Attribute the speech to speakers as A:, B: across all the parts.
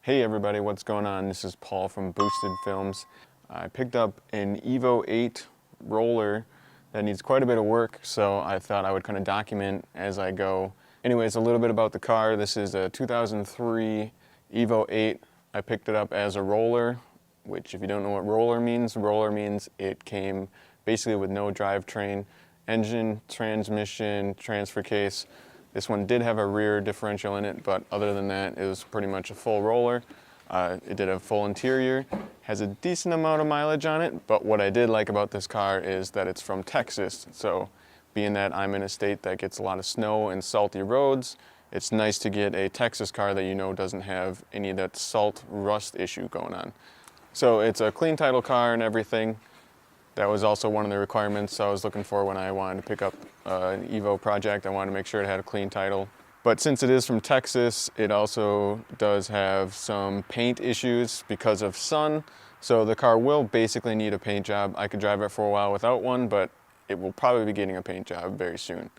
A: Hey everybody, what's going on? This is Paul from Boosted Films. I picked up an EVO VIII roller that needs quite a bit of work, so I thought I would kind of document as I go. Anyways, a little bit about the car. This is a 2003 EVO VIII. I picked it up as a roller, which if you don't know what roller means it came basically with no drivetrain, engine, transmission, transfer case. This one did have a rear differential in it, but other than that, it was pretty much a full roller. It did have full interior, has a decent amount of mileage on it, but what I did like about this car is that it's from Texas. So being that I'm in a state that gets a lot of snow and salty roads, it's nice to get a Texas car that you know doesn't have any of that salt rust issue going on. So it's a clean title car and everything. That was also one of the requirements I was looking for when I wanted to pick up an EVO project. I wanted to make sure it had a clean title. But since it is from Texas, it also does have some paint issues because of sun. So the car will basically need a paint job. I could drive it for a while without one, but it will probably be getting a paint job very soon.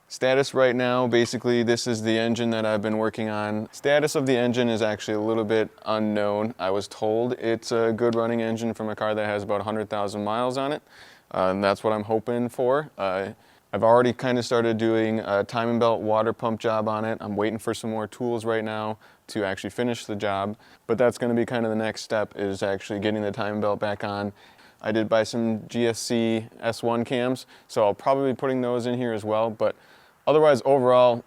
A: Status right now, basically this is the engine that I've been working on. Status of the engine is actually a little bit unknown. I was told it's a good running engine from a car that has about 100,000 miles on it. And that's what I'm hoping for. I've already kind of started doing a timing belt water pump job on it. I'm waiting for some more tools right now to actually finish the job. But that's going to be kind of the next step, is actually getting the timing belt back on. I did buy some GSC S1 cams, so I'll probably be putting those in here as well. But otherwise, overall,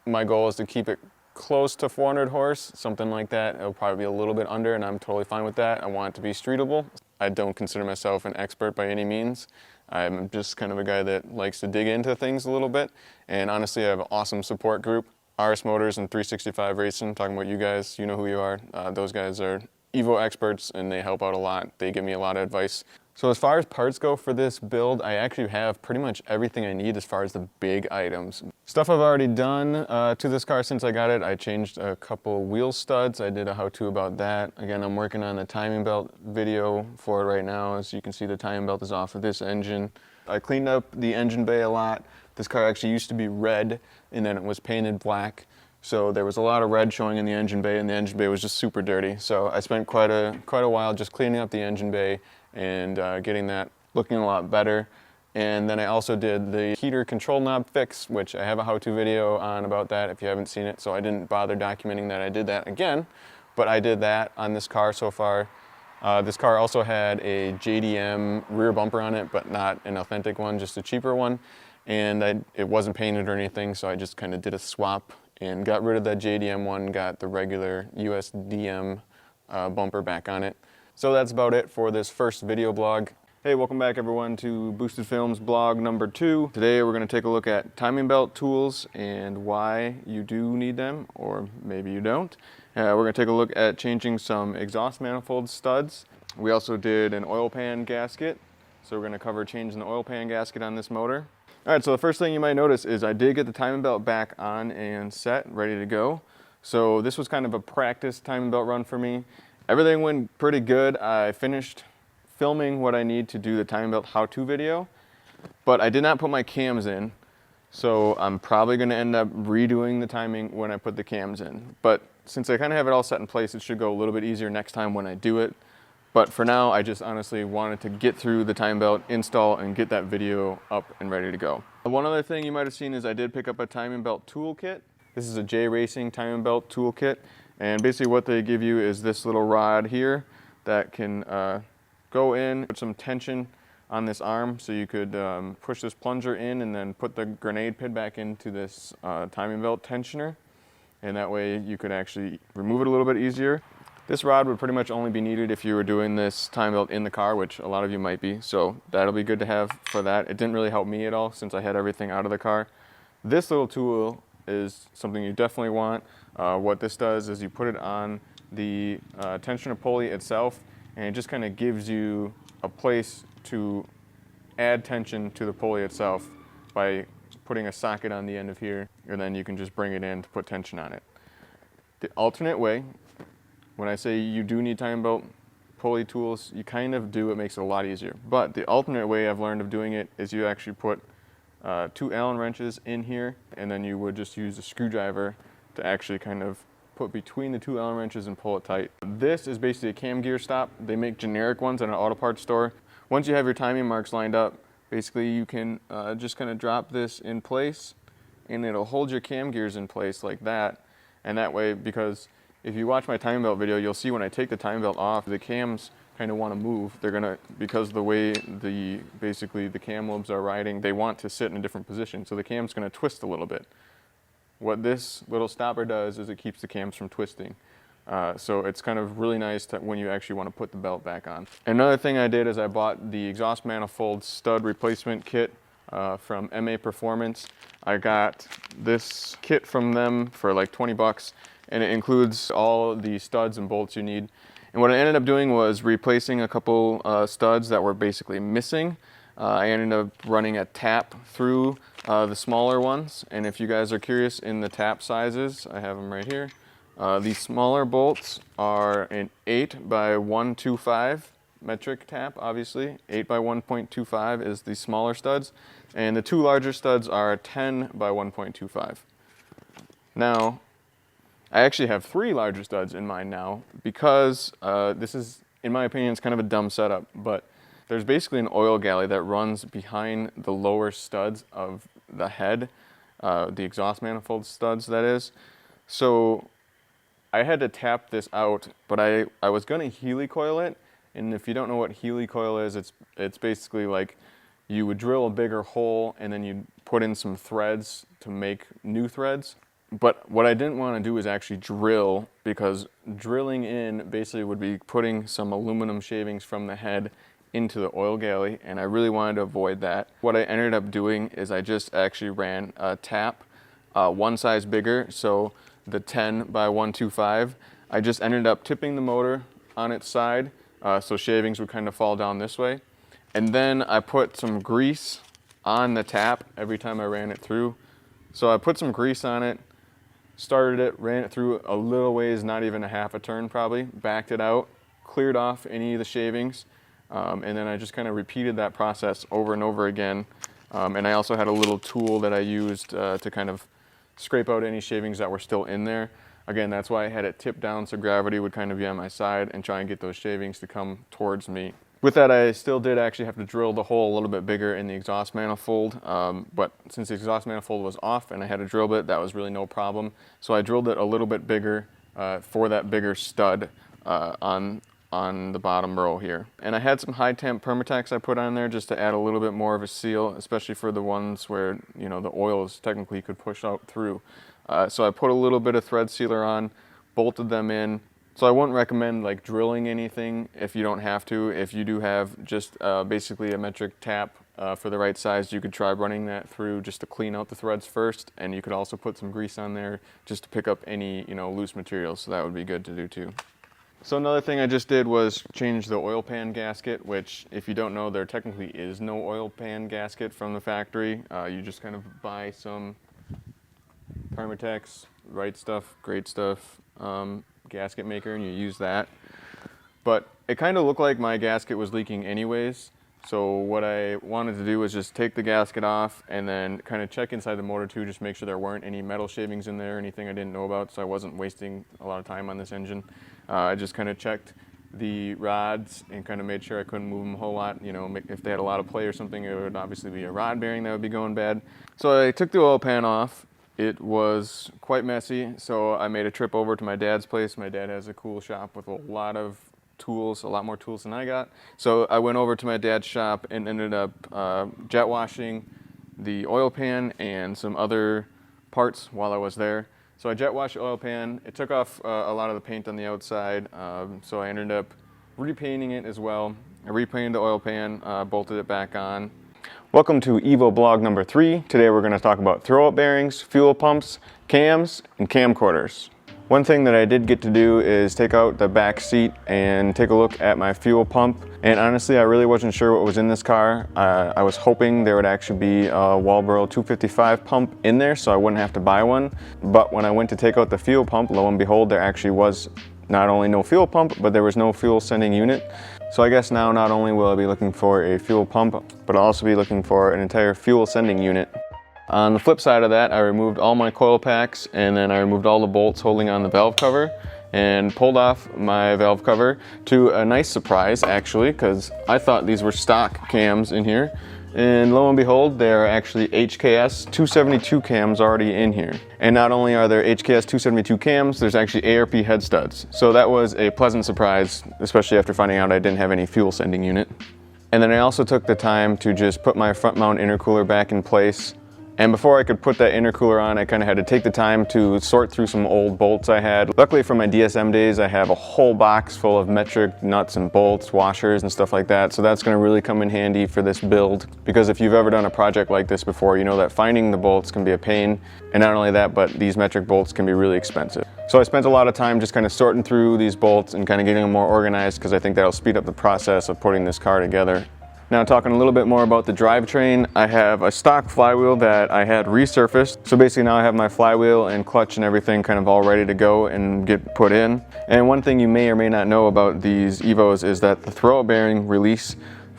A: my goal is to keep it close to 400 horse, something like that. It'll probably be a little bit under, and I'm totally fine with that. I want it to be streetable. I don't consider myself an expert by any means. I'm just kind of a guy that likes to dig into things a little bit. And honestly, I have an awesome support group. RS Motors and 365 Racing, talking about you guys, you know who you are. Those guys are EVO experts, and they help out a lot. They give me a lot of advice. So as far as parts go for this build, I actually have pretty much everything I need as far as the big items. Stuff I've already done to this car since I got it. I changed a couple wheel studs. I did a how-to about that. Again, I'm working on the timing belt video for it right now. As you can see, the timing belt is off of this engine. I cleaned up the engine bay a lot. This car actually used to be red, and then it was painted black. So there was a lot of red showing in the engine bay, and the engine bay was just super dirty. So I spent quite a while just cleaning up the engine bay and getting that looking a lot better. And then I also did the heater control knob fix, which I have a how-to video on about that if you haven't seen it. So I didn't bother documenting that I did that again, but I did that on this car so far. This car also had a JDM rear bumper on it, but not an authentic one, just a cheaper one. And it wasn't painted or anything, so I just kind of did a swap and got rid of that JDM one, got the regular USDM bumper back on it. So that's about it for this first video blog. Hey, welcome back everyone to Boosted Films blog number 2. Today we're going to take a look at timing belt tools and why you do need them, or maybe you don't. We're going to take a look at changing some exhaust manifold studs. We also did an oil pan gasket, so we're going to cover changing the oil pan gasket on this motor. Alright, so the first thing you might notice is I did get the timing belt back on and set, ready to go. So this was kind of a practice timing belt run for me. Everything went pretty good. I finished filming what I need to do the timing belt how-to video, but I did not put my cams in. So I'm probably going to end up redoing the timing when I put the cams in. But since I kind of have it all set in place, it should go a little bit easier next time when I do it. But for now, I just honestly wanted to get through the timing belt install and get that video up and ready to go. One other thing you might have seen is I did pick up a timing belt toolkit. This is a J Racing timing belt toolkit. And basically what they give you is this little rod here that can go in, put some tension on this arm, so you could push this plunger in and then put the grenade pin back into this timing belt tensioner. And that way you could actually remove it a little bit easier. This rod would pretty much only be needed if you were doing this timing belt in the car, which a lot of you might be. So that'll be good to have for that. It didn't really help me at all since I had everything out of the car. This little tool is something you definitely want. What this does is you put it on the tensioner pulley itself, and it just kind of gives you a place to add tension to the pulley itself by putting a socket on the end of here, and then you can just bring it in to put tension on it. The alternate way, when I say you do need timing belt pulley tools, you kind of do. It makes it a lot easier. But the alternate way I've learned of doing it is you actually put 2 Allen wrenches in here, and then you would just use a screwdriver to actually kind of put between the two Allen wrenches and pull it tight. This is basically a cam gear stop. They make generic ones at an auto parts store. Once you have your timing marks lined up, basically you can just kind of drop this in place and it'll hold your cam gears in place like that. And that way, because if you watch my timing belt video, you'll see when I take the timing belt off, the cams kind of want to move. They're gonna, because the way basically the cam lobes are riding, they want to sit in a different position. So the cam's gonna twist a little bit. What this little stopper does is it keeps the cams from twisting. So it's kind of really nice when you actually want to put the belt back on. Another thing I did is I bought the exhaust manifold stud replacement kit from MA Performance. I got this kit from them for like 20 bucks, and it includes all the studs and bolts you need. And what I ended up doing was replacing a couple studs that were basically missing. I ended up running a tap through the smaller ones, and if you guys are curious in the tap sizes, I have them right here. These smaller bolts are an 8 by 125 metric tap, obviously. 8 by 1.25 is the smaller studs, and the two larger studs are 10 by 1.25. Now, I actually have 3 larger studs in mine now because this is, in my opinion, it's kind of a dumb setup, but there's basically an oil galley that runs behind the lower studs of the head, the exhaust manifold studs, that is. So I had to tap this out, but I was going to helicoil it. And if you don't know what helicoil is, it's basically like you would drill a bigger hole and then you'd put in some threads to make new threads. But what I didn't want to do is actually drill, because drilling in basically would be putting some aluminum shavings from the head into the oil galley, and I really wanted to avoid that. What I ended up doing is I just actually ran a tap one size bigger, so the 10 by 125. I just ended up tipping the motor on its side, so shavings would kind of fall down this way. And then I put some grease on the tap every time I ran it through. So I put some grease on it, started it, ran it through a little ways, not even a half a turn probably, backed it out, cleared off any of the shavings, and then I just kind of repeated that process over and over again. And I also had a little tool that I used to kind of scrape out any shavings that were still in there. Again, that's why I had it tipped down so gravity would kind of be on my side and try and get those shavings to come towards me. With that, I still did actually have to drill the hole a little bit bigger in the exhaust manifold, but since the exhaust manifold was off and I had a drill bit, that was really no problem. So I drilled it a little bit bigger for that bigger stud on the bottom row here. And I had some high temp Permatex I put on there just to add a little bit more of a seal, especially for the ones where, you know, the oils technically could push out through. So I put a little bit of thread sealer on, bolted them in. So I wouldn't recommend like drilling anything if you don't have to. If you do have just basically a metric tap for the right size, you could try running that through just to clean out the threads first, and you could also put some grease on there just to pick up any, you know, loose material. So that would be good to do too. So another thing I just did was change the oil pan gasket, which if you don't know, there technically is no oil pan gasket from the factory. You just kind of buy some Permatex, Right Stuff, Great Stuff gasket maker, and you use that. But it kind of looked like my gasket was leaking anyways. So what I wanted to do was just take the gasket off and then kind of check inside the motor too, just make sure there weren't any metal shavings in there, anything I didn't know about, so I wasn't wasting a lot of time on this engine. I just kind of checked the rods and kind of made sure I couldn't move them a whole lot. You know, if they had a lot of play or something, it would obviously be a rod bearing that would be going bad. So I took the oil pan off. It was quite messy, so I made a trip over to my dad's place. My dad has a cool shop with a lot of tools, a lot more tools than I got. So I went over to my dad's shop and ended up jet washing the oil pan and some other parts while I was there. So I jet washed the oil pan. It took off a lot of the paint on the outside, so I ended up repainting it as well. I repainted the oil pan, bolted it back on. Welcome to EVO blog number 3. Today we're going to talk about throw-up bearings, fuel pumps, cams, and camcorders. One thing that I did get to do is take out the back seat and take a look at my fuel pump. And honestly, I really wasn't sure what was in this car. I was hoping there would actually be a Walbro 255 pump in there so I wouldn't have to buy one. But when I went to take out the fuel pump, lo and behold, there actually was not only no fuel pump, but there was no fuel sending unit. So I guess now not only will I be looking for a fuel pump, but I'll also be looking for an entire fuel sending unit. On the flip side of that, I removed all my coil packs, and then I removed all the bolts holding on the valve cover and pulled off my valve cover, to a nice surprise actually, because I thought these were stock cams in here, and lo and behold, there are actually HKS 272 cams already in here. And not only are there HKS 272 cams, there's actually ARP head studs. So that was a pleasant surprise, especially after finding out I didn't have any fuel sending unit. And then I also took the time to just put my front mount intercooler back in place. And before I could put that intercooler on, I kind of had to take the time to sort through some old bolts I had. Luckily from my DSM days, I have a whole box full of metric nuts and bolts, washers and stuff like that. So that's going to really come in handy for this build, because if you've ever done a project like this before, you know that finding the bolts can be a pain. And not only that, but these metric bolts can be really expensive. So I spent a lot of time just kind of sorting through these bolts and kind of getting them more organized, because I think that'll speed up the process of putting this car together. Now talking a little bit more about the drivetrain, I have a stock flywheel that I had resurfaced. So basically now I have my flywheel and clutch and everything kind of all ready to go and get put in. And one thing you may or may not know about these EVOs is that the throw-up bearing release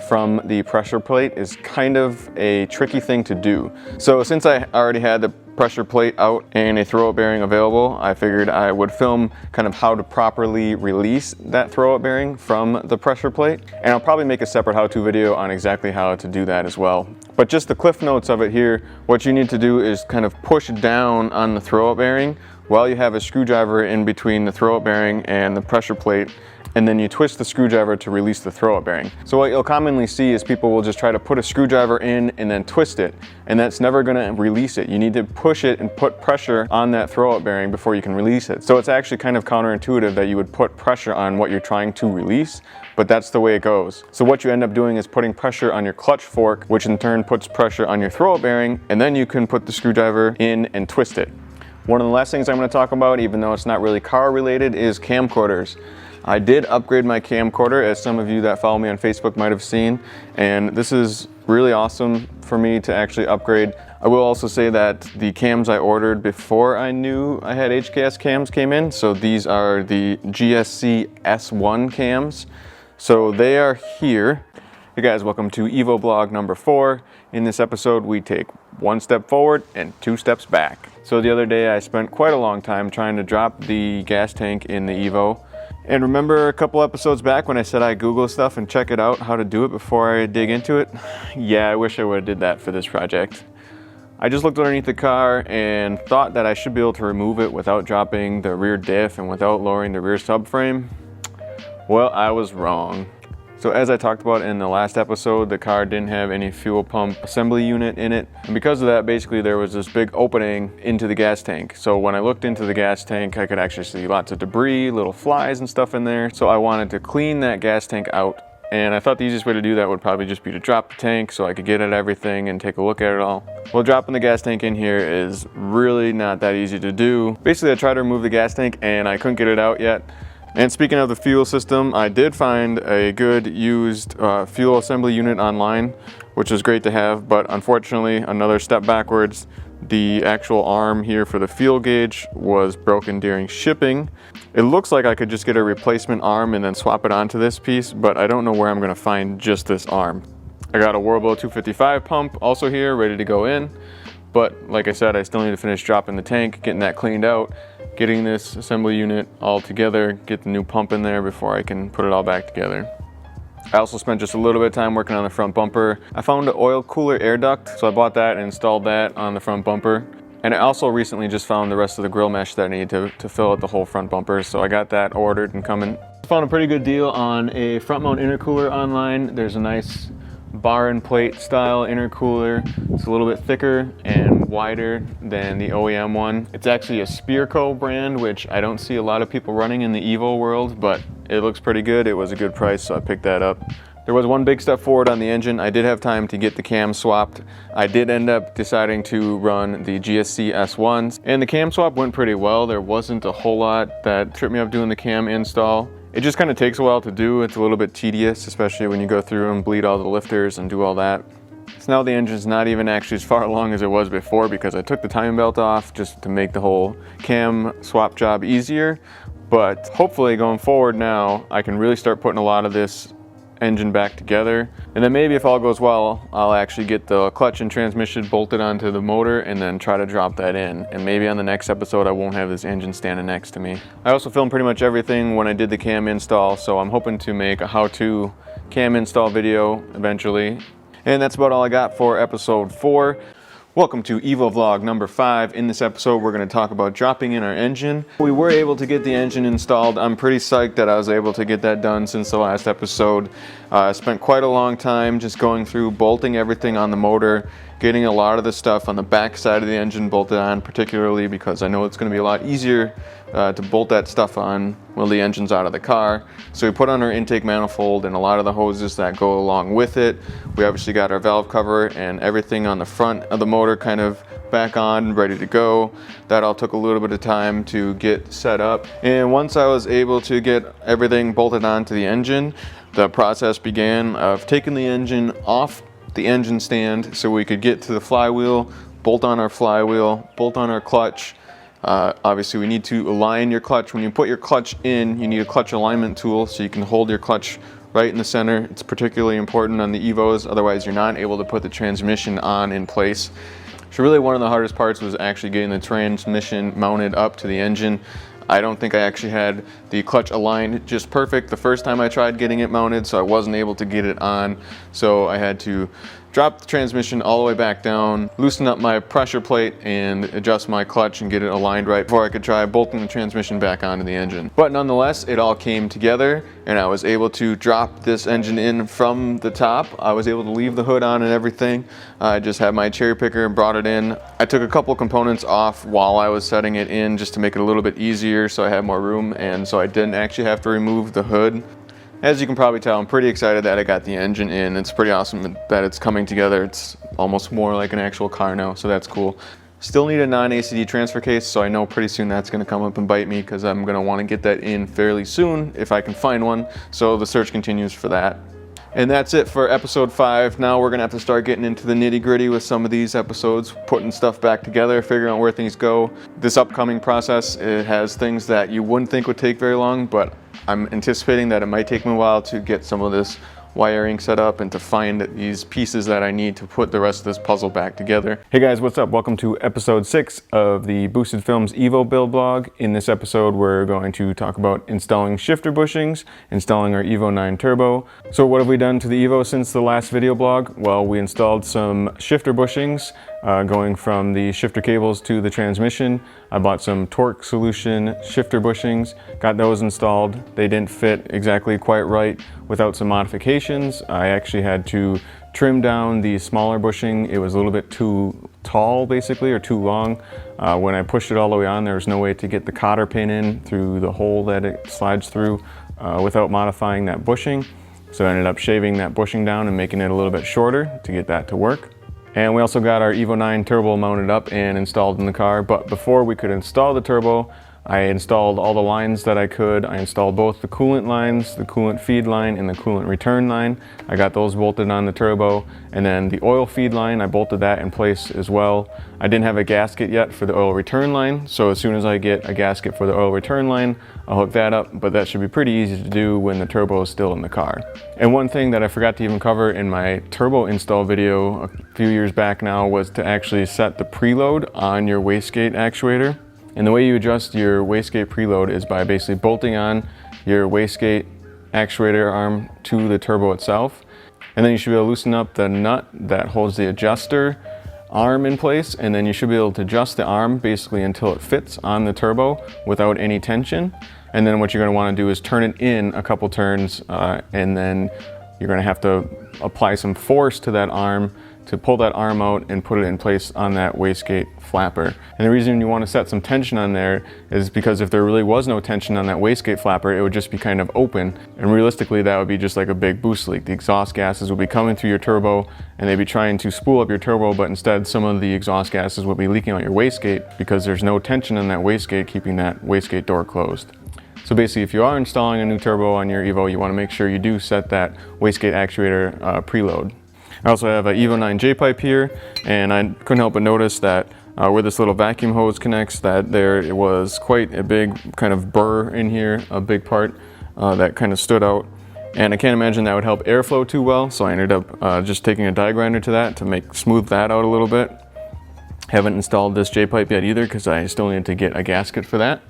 A: from the pressure plate is kind of a tricky thing to do. So since I already had the pressure plate out and a throw-up bearing available, I figured I would film kind of how to properly release that throw-up bearing from the pressure plate. And I'll probably make a separate how-to video on exactly how to do that as well. But just the cliff notes of it here, what you need to do is kind of push down on the throw-up bearing while you have a screwdriver in between the throw-up bearing and the pressure plate, and then you twist the screwdriver to release the throw-up bearing. So what you'll commonly see is people will just try to put a screwdriver in and then twist it, and that's never gonna release it. You need to push it and put pressure on that throw-up bearing before you can release it. So it's actually kind of counterintuitive that you would put pressure on what you're trying to release, but that's the way it goes. So what you end up doing is putting pressure on your clutch fork, which in turn puts pressure on your throw-up bearing, and then you can put the screwdriver in and twist it. One of the last things I'm gonna talk about, even though it's not really car related, is camcorders. I did upgrade my camcorder, as some of you that follow me on Facebook might have seen, and this is really awesome for me to actually upgrade. I will also say that the cams I ordered before I knew I had HKS cams came in, so these are the GSC S1 cams. So they are here. Hey guys, welcome to EVO blog number 4. In this episode, we take 1 step forward and 2 steps back. So the other day I spent quite a long time trying to drop the gas tank in the EVO. And remember a couple episodes back when I said I Google stuff and check it out how to do it before I dig into it? Yeah, I wish I would have did that for this project. I just looked underneath the car and thought that I should be able to remove it without dropping the rear diff and without lowering the rear subframe. Well, I was wrong. So as I talked about in the last episode, the car didn't have any fuel pump assembly unit in it. And because of that, basically there was this big opening into the gas tank. So when I looked into the gas tank, I could actually see lots of debris, little flies and stuff in there. So I wanted to clean that gas tank out. And I thought the easiest way to do that would probably just be to drop the tank so I could get at everything and take a look at it all. Well, dropping the gas tank in here is really not that easy to do. Basically, I tried to remove the gas tank and I couldn't get it out yet. And speaking of the fuel system, I did find a good used fuel assembly unit online, which is great to have, but unfortunately, another step backwards. The actual arm here for the fuel gauge was broken during shipping. It looks like I could just get a replacement arm and then swap it onto this piece, but I don't know where I'm gonna find just this arm. I got a Warbo 255 pump also here, ready to go in, but like I said, I still need to finish dropping the tank, getting that cleaned out, getting this assembly unit all together, get the new pump in there before I can put it all back together. I also spent just a little bit of time working on the front bumper. I found an oil cooler air duct, so I bought that and installed that on the front bumper. And I also recently just found the rest of the grill mesh that I need to fill out the whole front bumper, so I got that ordered and coming. I found a pretty good deal on a front mount intercooler online. There's a nice bar and plate style intercooler. It's a little bit thicker and wider than the OEM one. It's actually a Spearco brand, which I don't see a lot of people running in the EVO world, but it looks pretty good. It was a good price, so I picked that up. There was one big step forward on the engine. I did have time to get the cam swapped. I did end up deciding to run the GSC S1s, and the cam swap went pretty well. There wasn't a whole lot that tripped me up doing the cam install. It just kind of takes a while to do. It's a little bit tedious, especially when you go through and bleed all the lifters and do all that. So now the engine's not even actually as far along as it was before because I took the timing belt off just to make the whole cam swap job easier. But hopefully going forward now, I can really start putting a lot of this engine back together. And then maybe if all goes well, I'll actually get the clutch and transmission bolted onto the motor and then try to drop that in. And maybe on the next episode, I won't have this engine standing next to me. I also filmed pretty much everything when I did the cam install, so I'm hoping to make a how-to cam install video eventually. And that's about all I got for episode 4. Welcome to EVO vlog number 5. In this episode, we're going to talk about dropping in our engine. We were able to get the engine installed. I'm pretty psyched that I was able to get that done since the last episode. I spent quite a long time just going through bolting everything on the motor, getting a lot of the stuff on the back side of the engine bolted on, particularly because I know it's going to be a lot easier to bolt that stuff on while the engine's out of the car. So we put on our intake manifold and a lot of the hoses that go along with it. We obviously got our valve cover and everything on the front of the motor kind of back on, ready to go. That all took a little bit of time to get set up. And once I was able to get everything bolted onto the engine, the process began of taking the engine off the engine stand so we could get to the flywheel, bolt on our flywheel, bolt on our clutch. Obviously we need to align your clutch. When you put your clutch in, you need a clutch alignment tool so you can hold your clutch right in the center. It's particularly important on the EVOs, otherwise you're not able to put the transmission on in place. So really one of the hardest parts was actually getting the transmission mounted up to the engine. I don't think I actually had the clutch aligned just perfect the first time I tried getting it mounted, so I wasn't able to get it on. So I had to drop the transmission all the way back down, loosen up my pressure plate and adjust my clutch and get it aligned right before I could try bolting the transmission back onto the engine. But nonetheless, it all came together and I was able to drop this engine in from the top. I was able to leave the hood on and everything. I just had my cherry picker and brought it in. I took a couple components off while I was setting it in just to make it a little bit easier so I had more room, and so I didn't actually have to remove the hood. As you can probably tell, I'm pretty excited that I got the engine in. It's pretty awesome that it's coming together. It's almost more like an actual car now, so that's cool. Still need a non-ACD transfer case, so I know pretty soon that's going to come up and bite me because I'm going to want to get that in fairly soon if I can find one. So the search continues for that. And that's it for episode 5. Now we're going to have to start getting into the nitty-gritty with some of these episodes, putting stuff back together, figuring out where things go. This upcoming process, it has things that you wouldn't think would take very long, but I'm anticipating that it might take me a while to get some of this wiring set up and to find these pieces that I need to put the rest of this puzzle back together. Hey guys, what's up? Welcome to episode 6 of the Boosted Films EVO build blog. In this episode, we're going to talk about installing shifter bushings, installing our EVO 9 turbo. So what have we done to the EVO since the last video blog? Well, we installed some shifter bushings, going from the shifter cables to the transmission. I bought some torque solution shifter bushings, got those installed. They didn't fit exactly quite right without some modifications. I actually had to trim down the smaller bushing. It was a little bit too tall basically, or too long. When I pushed it all the way on, there was no way to get the cotter pin in through the hole that it slides through without modifying that bushing. So I ended up shaving that bushing down and making it a little bit shorter to get that to work. And we also got our EVO 9 turbo mounted up and installed in the car. But before we could install the turbo, I installed all the lines that I could. I installed both the coolant lines, the coolant feed line, and the coolant return line. I got those bolted on the turbo. And then the oil feed line, I bolted that in place as well. I didn't have a gasket yet for the oil return line, so as soon as I get a gasket for the oil return line, I'll hook that up, but that should be pretty easy to do when the turbo is still in the car. And one thing that I forgot to even cover in my turbo install video a few years back now was to actually set the preload on your wastegate actuator. And the way you adjust your wastegate preload is by basically bolting on your wastegate actuator arm to the turbo itself. And then you should be able to loosen up the nut that holds the adjuster arm in place, and then you should be able to adjust the arm basically until it fits on the turbo without any tension. And then what you're going to want to do is turn it in a couple turns, and then you're going to have to apply some force to that arm to pull that arm out and put it in place on that wastegate flapper. And the reason you want to set some tension on there is because if there really was no tension on that wastegate flapper, it would just be kind of open. And realistically, that would be just like a big boost leak. The exhaust gases would be coming through your turbo and they'd be trying to spool up your turbo, but instead some of the exhaust gases would be leaking out your wastegate because there's no tension on that wastegate keeping that wastegate door closed. So basically, if you are installing a new turbo on your EVO, you want to make sure you do set that wastegate actuator preload. I also have an EVO 9 J-pipe here, and I couldn't help but notice that where this little vacuum hose connects, that there was quite a big kind of burr in here, a big part that kind of stood out. And I can't imagine that would help airflow too well, so I ended up just taking a die grinder to that to smooth that out a little bit. Haven't installed this J-pipe yet either because I still need to get a gasket for that.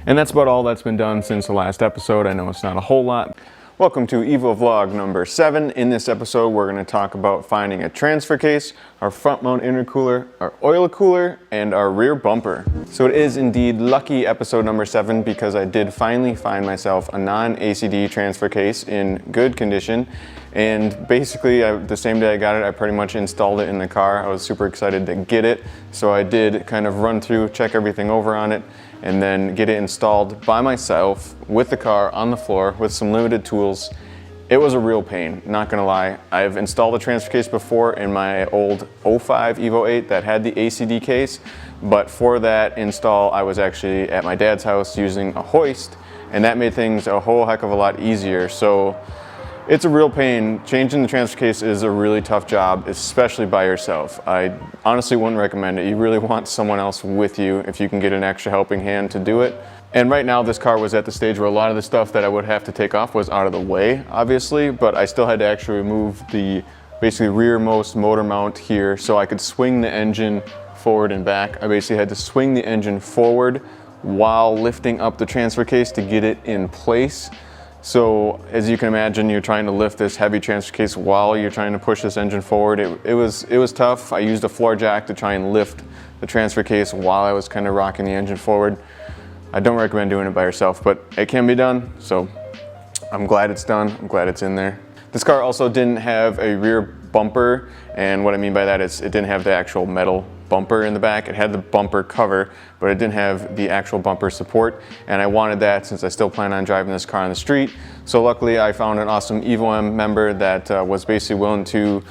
A: And that's about all that's been done since the last episode. I know it's not a whole lot. Welcome to EVO vlog number 7. In this episode, we're going to talk about finding a transfer case, our front mount intercooler, our oil cooler, and our rear bumper. So it is indeed lucky episode number 7 because I did finally find myself a non-ACD transfer case in good condition. And basically, the same day I got it, I pretty much installed it in the car. I was super excited to get it. So I did kind of run through, check everything over on it, and then get it installed by myself with the car on the floor with some limited tools. It was a real pain, not gonna lie. I've installed a transfer case before in my old 05 EVO 8 that had the ACD case, but for that install, I was actually at my dad's house using a hoist, and that made things a whole heck of a lot easier. So it's a real pain. Changing the transfer case is a really tough job, especially by yourself. I honestly wouldn't recommend it. You really want someone else with you if you can get an extra helping hand to do it. And right now this car was at the stage where a lot of the stuff that I would have to take off was out of the way, obviously, but I still had to actually remove the basically rearmost motor mount here so I could swing the engine forward and back. I basically had to swing the engine forward while lifting up the transfer case to get it in place. So as you can imagine, you're trying to lift this heavy transfer case while you're trying to push this engine forward. It was tough. I used a floor jack to try and lift the transfer case while I was kind of rocking the engine forward. I don't recommend doing it by yourself, but it can be done. So I'm glad it's done. I'm glad it's in there. This car also didn't have a rear bumper, and what I mean by that is it didn't have the actual metal bumper in the back. It had the bumper cover, but it didn't have the actual bumper support, and I wanted that since I still plan on driving this car on the street. So luckily I found an awesome EVO M member that was basically willing to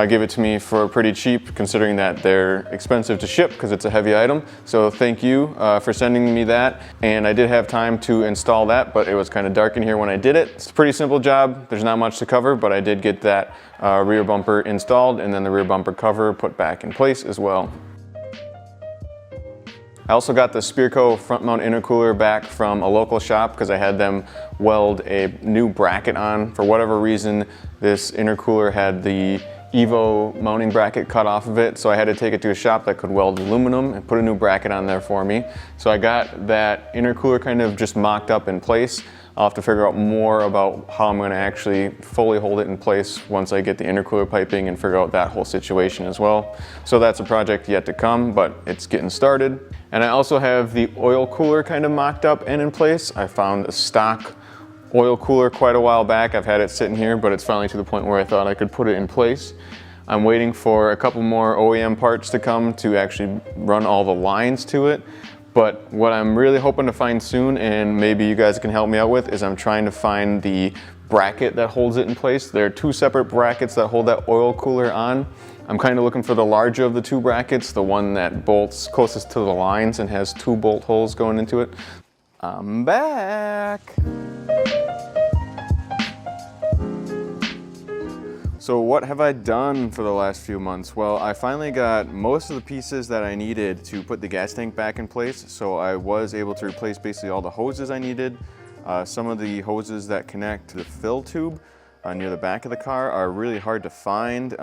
A: give it to me for pretty cheap, considering that they're expensive to ship because it's a heavy item. So thank you for sending me that. And I did have time to install that, but it was kind of dark in here when I did it. It's a pretty simple job. There's not much to cover, but I did get that rear bumper installed and then the rear bumper cover put back in place as well. I also got the Spearco front mount intercooler back from a local shop because I had them weld a new bracket on. For whatever reason, this intercooler had the EVO mounting bracket cut off of it, so I had to take it to a shop that could weld aluminum and put a new bracket on there for me. So I got that intercooler kind of just mocked up in place. I'll have to figure out more about how I'm going to actually fully hold it in place once I get the intercooler piping and figure out that whole situation as well. So that's a project yet to come, but it's getting started. And I also have the oil cooler kind of mocked up and in place. I found a stock oil cooler quite a while back. I've had it sitting here, but it's finally to the point where I thought I could put it in place. I'm waiting for a couple more OEM parts to come to actually run all the lines to it. But what I'm really hoping to find soon, and maybe you guys can help me out with, is I'm trying to find the bracket that holds it in place. There are two separate brackets that hold that oil cooler on. I'm kind of looking for the larger of the two brackets, the one that bolts closest to the lines and has 2 bolt holes going into it. I'm back. So what have I done for the last few months? Well, I finally got most of the pieces that I needed to put the gas tank back in place. So I was able to replace basically all the hoses I needed. Some of the hoses that connect to the fill tube near the back of the car are really hard to find.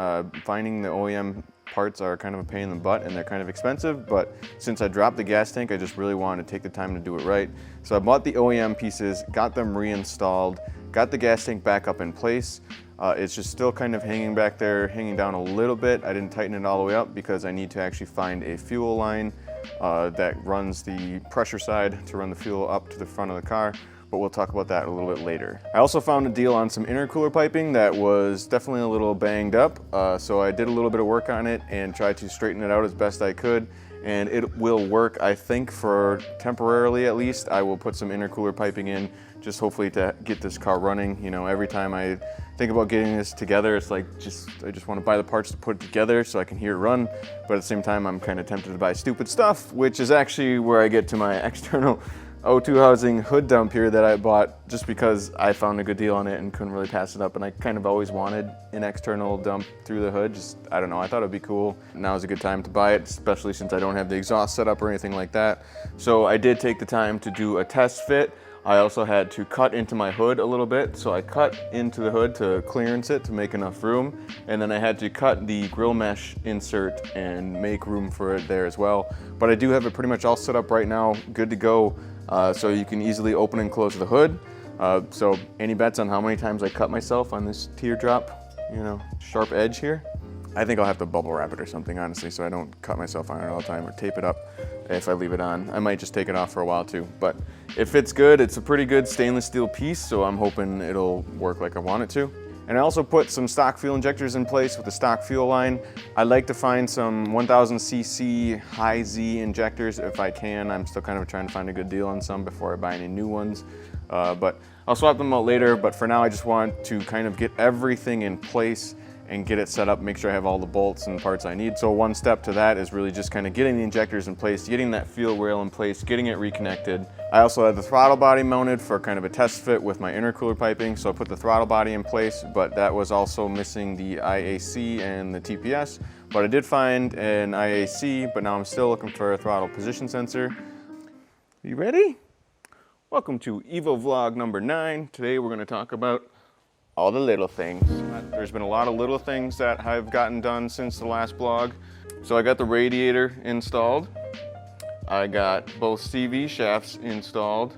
A: Finding the OEM parts are kind of a pain in the butt and they're kind of expensive, but since I dropped the gas tank, I just really wanted to take the time to do it right. So I bought the OEM pieces, got them reinstalled, got the gas tank back up in place. It's just still kind of hanging back there, hanging down a little bit. I didn't tighten it all the way up because I need to actually find a fuel line that runs the pressure side to run the fuel up to the front of the car, but we'll talk about that a little bit later. I also found a deal on some intercooler piping that was definitely a little banged up, so I did a little bit of work on it and tried to straighten it out as best I could. And it will work, I think, for temporarily at least. I will put some intercooler piping in, just hopefully to get this car running. You know, every time I think about getting this together, it's like I just want to buy the parts to put it together so I can hear it run. But at the same time, I'm kind of tempted to buy stupid stuff, which is actually where I get to my external O2 housing hood dump here that I bought just because I found a good deal on it and couldn't really pass it up. And I kind of always wanted an external dump through the hood. Just, I don't know, I thought it'd be cool. Now is a good time to buy it, especially since I don't have the exhaust set up or anything like that. So I did take the time to do a test fit I also had to cut into my hood a little bit. So I cut into the hood to clearance it to make enough room. And then I had to cut the grill mesh insert and make room for it there as well. But I do have it pretty much all set up right now, good to go. So you can easily open and close the hood. So any bets on how many times I cut myself on this teardrop, you know, sharp edge here? I think I'll have to bubble wrap it or something, honestly, so I don't cut myself on it all the time, or tape it up if I leave it on. I might just take it off for a while too, but it fits good. It's a pretty good stainless steel piece, so I'm hoping it'll work like I want it to. And I also put some stock fuel injectors in place with the stock fuel line. I like to find some 1000cc high Z injectors if I can. I'm still kind of trying to find a good deal on some before I buy any new ones. But I'll swap them out later, but for now I just want to kind of get everything in place and get it set up, make sure I have all the bolts and parts I need. So one step to that is really just kind of getting the injectors in place, getting that fuel rail in place, getting it reconnected. I also had the throttle body mounted for kind of a test fit with my intercooler piping, so I put the throttle body in place, but that was also missing the IAC and the TPS. But I did find an IAC, but now I'm still looking for a throttle position sensor. You ready? Welcome to EVO vlog number 9. Today we're gonna talk about all the little things. There's been a lot of little things that I've gotten done since the last vlog. So I got the radiator installed. I got both CV shafts installed.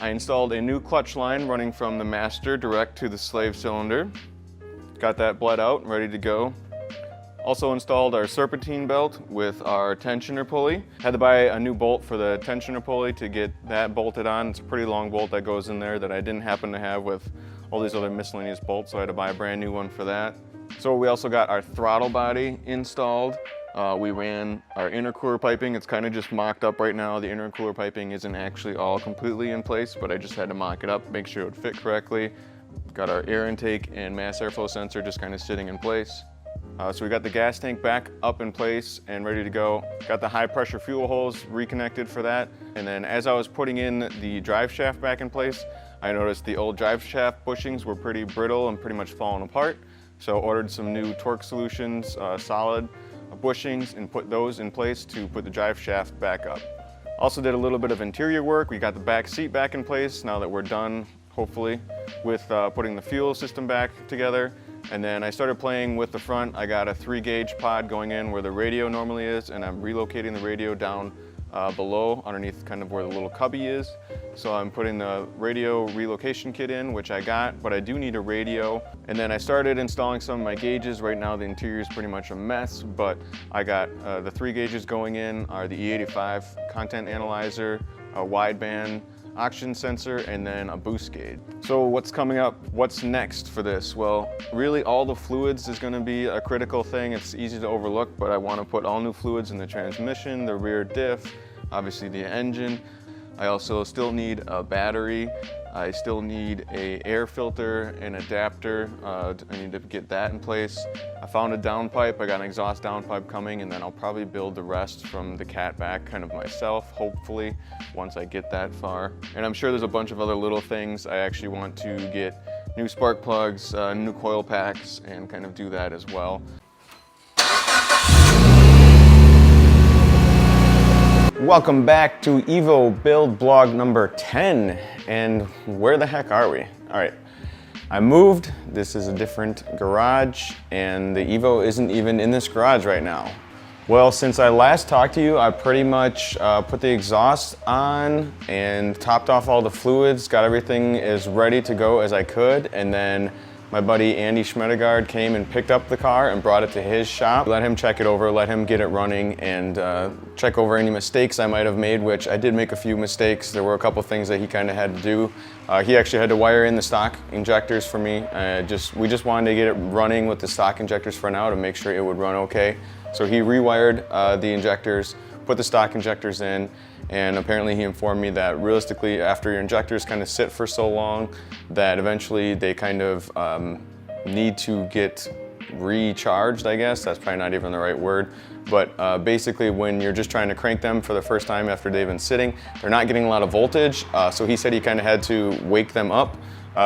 A: I installed a new clutch line running from the master direct to the slave cylinder. Got that bled out, ready to go. Also installed our serpentine belt with our tensioner pulley. Had to buy a new bolt for the tensioner pulley to get that bolted on. It's a pretty long bolt that goes in there that I didn't happen to have with all these other miscellaneous bolts, so I had to buy a brand new one for that. So we also got our throttle body installed. We ran our intercooler piping. It's kind of just mocked up right now. The intercooler piping isn't actually all completely in place, but I just had to mock it up, make sure it would fit correctly. Got our air intake and mass airflow sensor just kind of sitting in place. So we got the gas tank back up in place and ready to go. Got the high pressure fuel hose reconnected for that. And then as I was putting in the drive shaft back in place, I noticed the old drive shaft bushings were pretty brittle and pretty much falling apart. So ordered some new torque solutions, solid bushings, and put those in place to put the drive shaft back up. Also did a little bit of interior work. We got the back seat back in place now that we're done, hopefully, with putting the fuel system back together. And then I started playing with the front. I got a 3-gauge pod going in where the radio normally is, and I'm relocating the radio down below, underneath kind of where the little cubby is. So I'm putting the radio relocation kit in, which I got, but I do need a radio. And then I started installing some of my gauges. Right now the interior is pretty much a mess, but I got the 3 gauges going in are the E85 content analyzer, a wideband oxygen sensor, and then a boost gauge. So what's coming up? What's next for this? Well, really all the fluids is going to be a critical thing. It's easy to overlook, but I want to put all new fluids in the transmission, the rear diff, obviously the engine. I also still need a battery. I still need a air filter and adapter. I need to get that in place. I found a downpipe. I got an exhaust downpipe coming, and then I'll probably build the rest from the cat back kind of myself, hopefully, once I get that far. And I'm sure there's a bunch of other little things. I actually want to get new spark plugs, new coil packs, and kind of do that as well. Welcome back to EVO build blog number 10. And where the heck are we? All right, I moved. This is a different garage, and the EVO isn't even in this garage right now. Well, since I last talked to you, I pretty much put the exhaust on and topped off all the fluids, got everything as ready to go as I could, and then my buddy Andy Schmedegard came and picked up the car and brought it to his shop. Let him check it over, let him get it running, and check over any mistakes I might have made, which I did make a few mistakes. There were a couple things that he kind of had to do. He actually had to wire in the stock injectors for me. We just wanted to get it running with the stock injectors for now to make sure it would run okay. So he rewired the injectors, put the stock injectors in, and apparently he informed me that realistically after your injectors kind of sit for so long that eventually they kind of need to get recharged, I guess. That's probably not even the right word. But basically when you're just trying to crank them for the first time after they've been sitting, they're not getting a lot of voltage. So he said he kind of had to wake them up.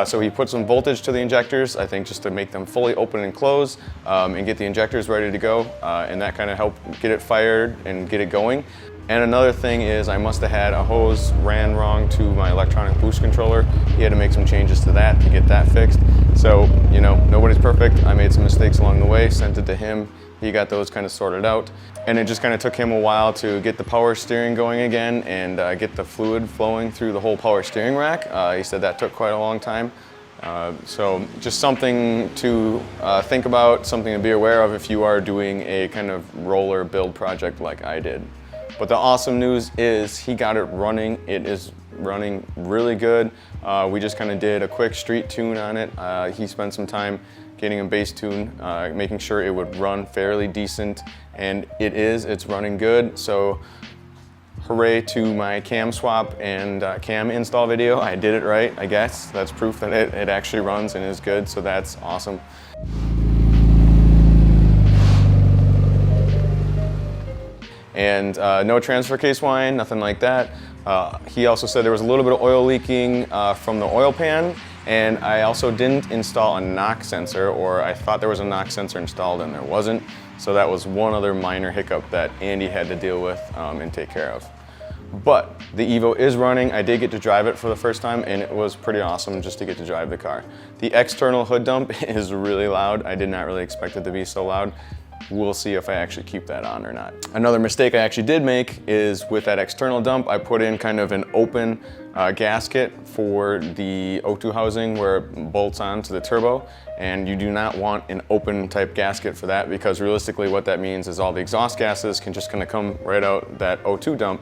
A: So he put some voltage to the injectors, I think just to make them fully open and close and get the injectors ready to go. And that kind of helped get it fired and get it going. And another thing is I must have had a hose ran wrong to my electronic boost controller. He had to make some changes to that to get that fixed. So, you know, nobody's perfect. I made some mistakes along the way, sent it to him. He got those kind of sorted out. And it just kind of took him a while to get the power steering going again and get the fluid flowing through the whole power steering rack. He said that took quite a long time. So just something to think about, something to be aware of if you are doing a kind of roller build project like I did. But the awesome news is he got it running. It is running really good. We just kind of did a quick street tune on it. He spent some time getting a bass tune, making sure it would run fairly decent, and it's running good. So hooray to my cam swap and cam install video. I did it right, I guess. That's proof that it actually runs and is good, so that's awesome. And no transfer case whine, nothing like that. He also said there was a little bit of oil leaking from the oil pan, and I also didn't install a knock sensor, or I thought there was a knock sensor installed and there wasn't. So that was one other minor hiccup that Andy had to deal with and take care of. But the EVO is running. I did get to drive it for the first time, and it was pretty awesome just to get to drive the car. The external hood dump is really loud. I did not really expect it to be so loud. We'll see if I actually keep that on or not. Another mistake I actually did make is with that external dump, I put in kind of an open gasket for the O2 housing where it bolts onto the turbo, and you do not want an open type gasket for that, because realistically what that means is all the exhaust gases can just kind of come right out that O2 dump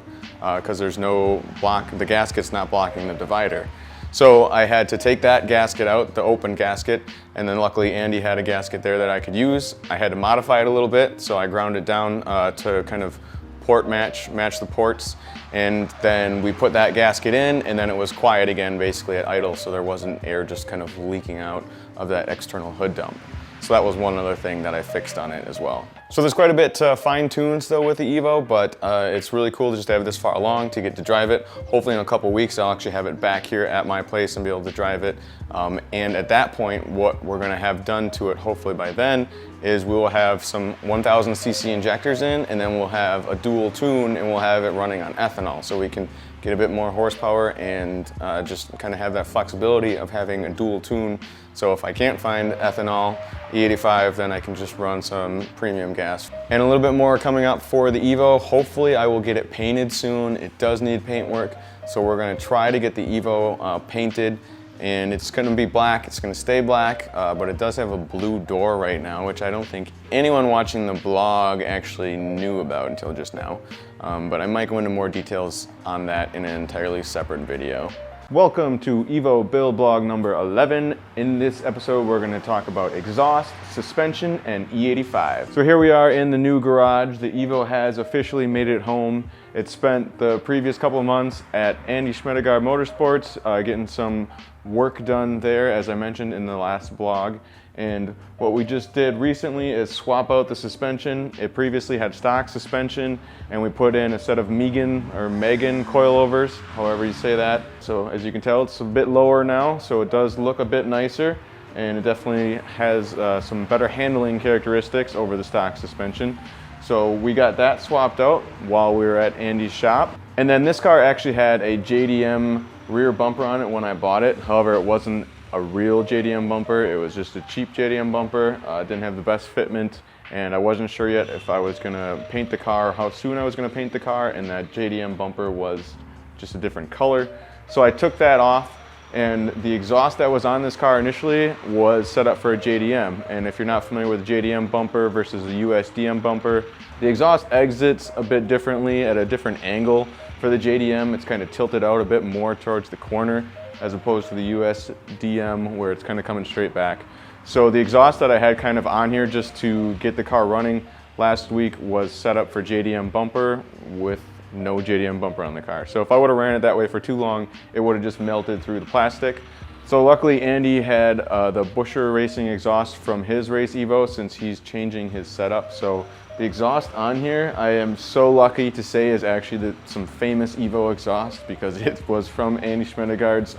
A: because there's no block, the gasket's not blocking the divider. So I had to take that gasket out, the open gasket, and then luckily Andy had a gasket there that I could use. I had to modify it a little bit, so I ground it down to kind of port match the ports, and then we put that gasket in, and then it was quiet again basically at idle, so there wasn't air just kind of leaking out of that external hood dump. So that was one other thing that I fixed on it as well. So there's quite a bit to fine tune still with the EVO, but it's really cool just to have it this far along, to get to drive it. Hopefully in a couple weeks I'll actually have it back here at my place and be able to drive it. And at that point, what we're gonna have done to it, hopefully by then, is we will have some 1000cc injectors in, and then we'll have a dual tune, and we'll have it running on ethanol, so we can get a bit more horsepower and just kind of have that flexibility of having a dual tune. So if I can't find ethanol, E85, then I can just run some premium gas. And a little bit more coming up for the EVO. Hopefully I will get it painted soon. It does need paint work, so we're gonna try to get the EVO painted, and it's gonna be black, it's gonna stay black, but it does have a blue door right now, which I don't think anyone watching the blog actually knew about until just now. But I might go into more details on that in an entirely separate video. Welcome to EVO build blog number 11. In this episode, we're gonna talk about exhaust, suspension, and E85. So here we are in the new garage. The EVO has officially made it home. It spent the previous couple of months at Andy Schmedegaard Motorsports, getting some work done there, as I mentioned in the last blog. And what we just did recently is swap out the suspension. It previously had stock suspension, and we put in a set of Megan coilovers, however you say that. So as you can tell, it's a bit lower now, so it does look a bit nicer, and it definitely has some better handling characteristics over the stock suspension. So we got that swapped out while we were at Andy's shop. And then this car actually had a JDM rear bumper on it when I bought it. However, it wasn't a real JDM bumper. It was just a cheap JDM bumper. It didn't have the best fitment, and I wasn't sure yet if I was gonna paint the car, how soon I was gonna paint the car, and that JDM bumper was just a different color. So I took that off, and the exhaust that was on this car initially was set up for a JDM. And if you're not familiar with a JDM bumper versus a USDM bumper, the exhaust exits a bit differently at a different angle. For the JDM, it's kind of tilted out a bit more towards the corner, as opposed to the USDM where it's kind of coming straight back. So the exhaust that I had kind of on here just to get the car running last week was set up for JDM bumper with no JDM bumper on the car. So if I would have ran it that way for too long, it would have just melted through the plastic. So luckily Andy had the Busher Racing exhaust from his race EVO, since he's changing his setup. So the exhaust on here, I am so lucky to say, is actually some famous EVO exhaust, because it was from Andy Schmedegaard's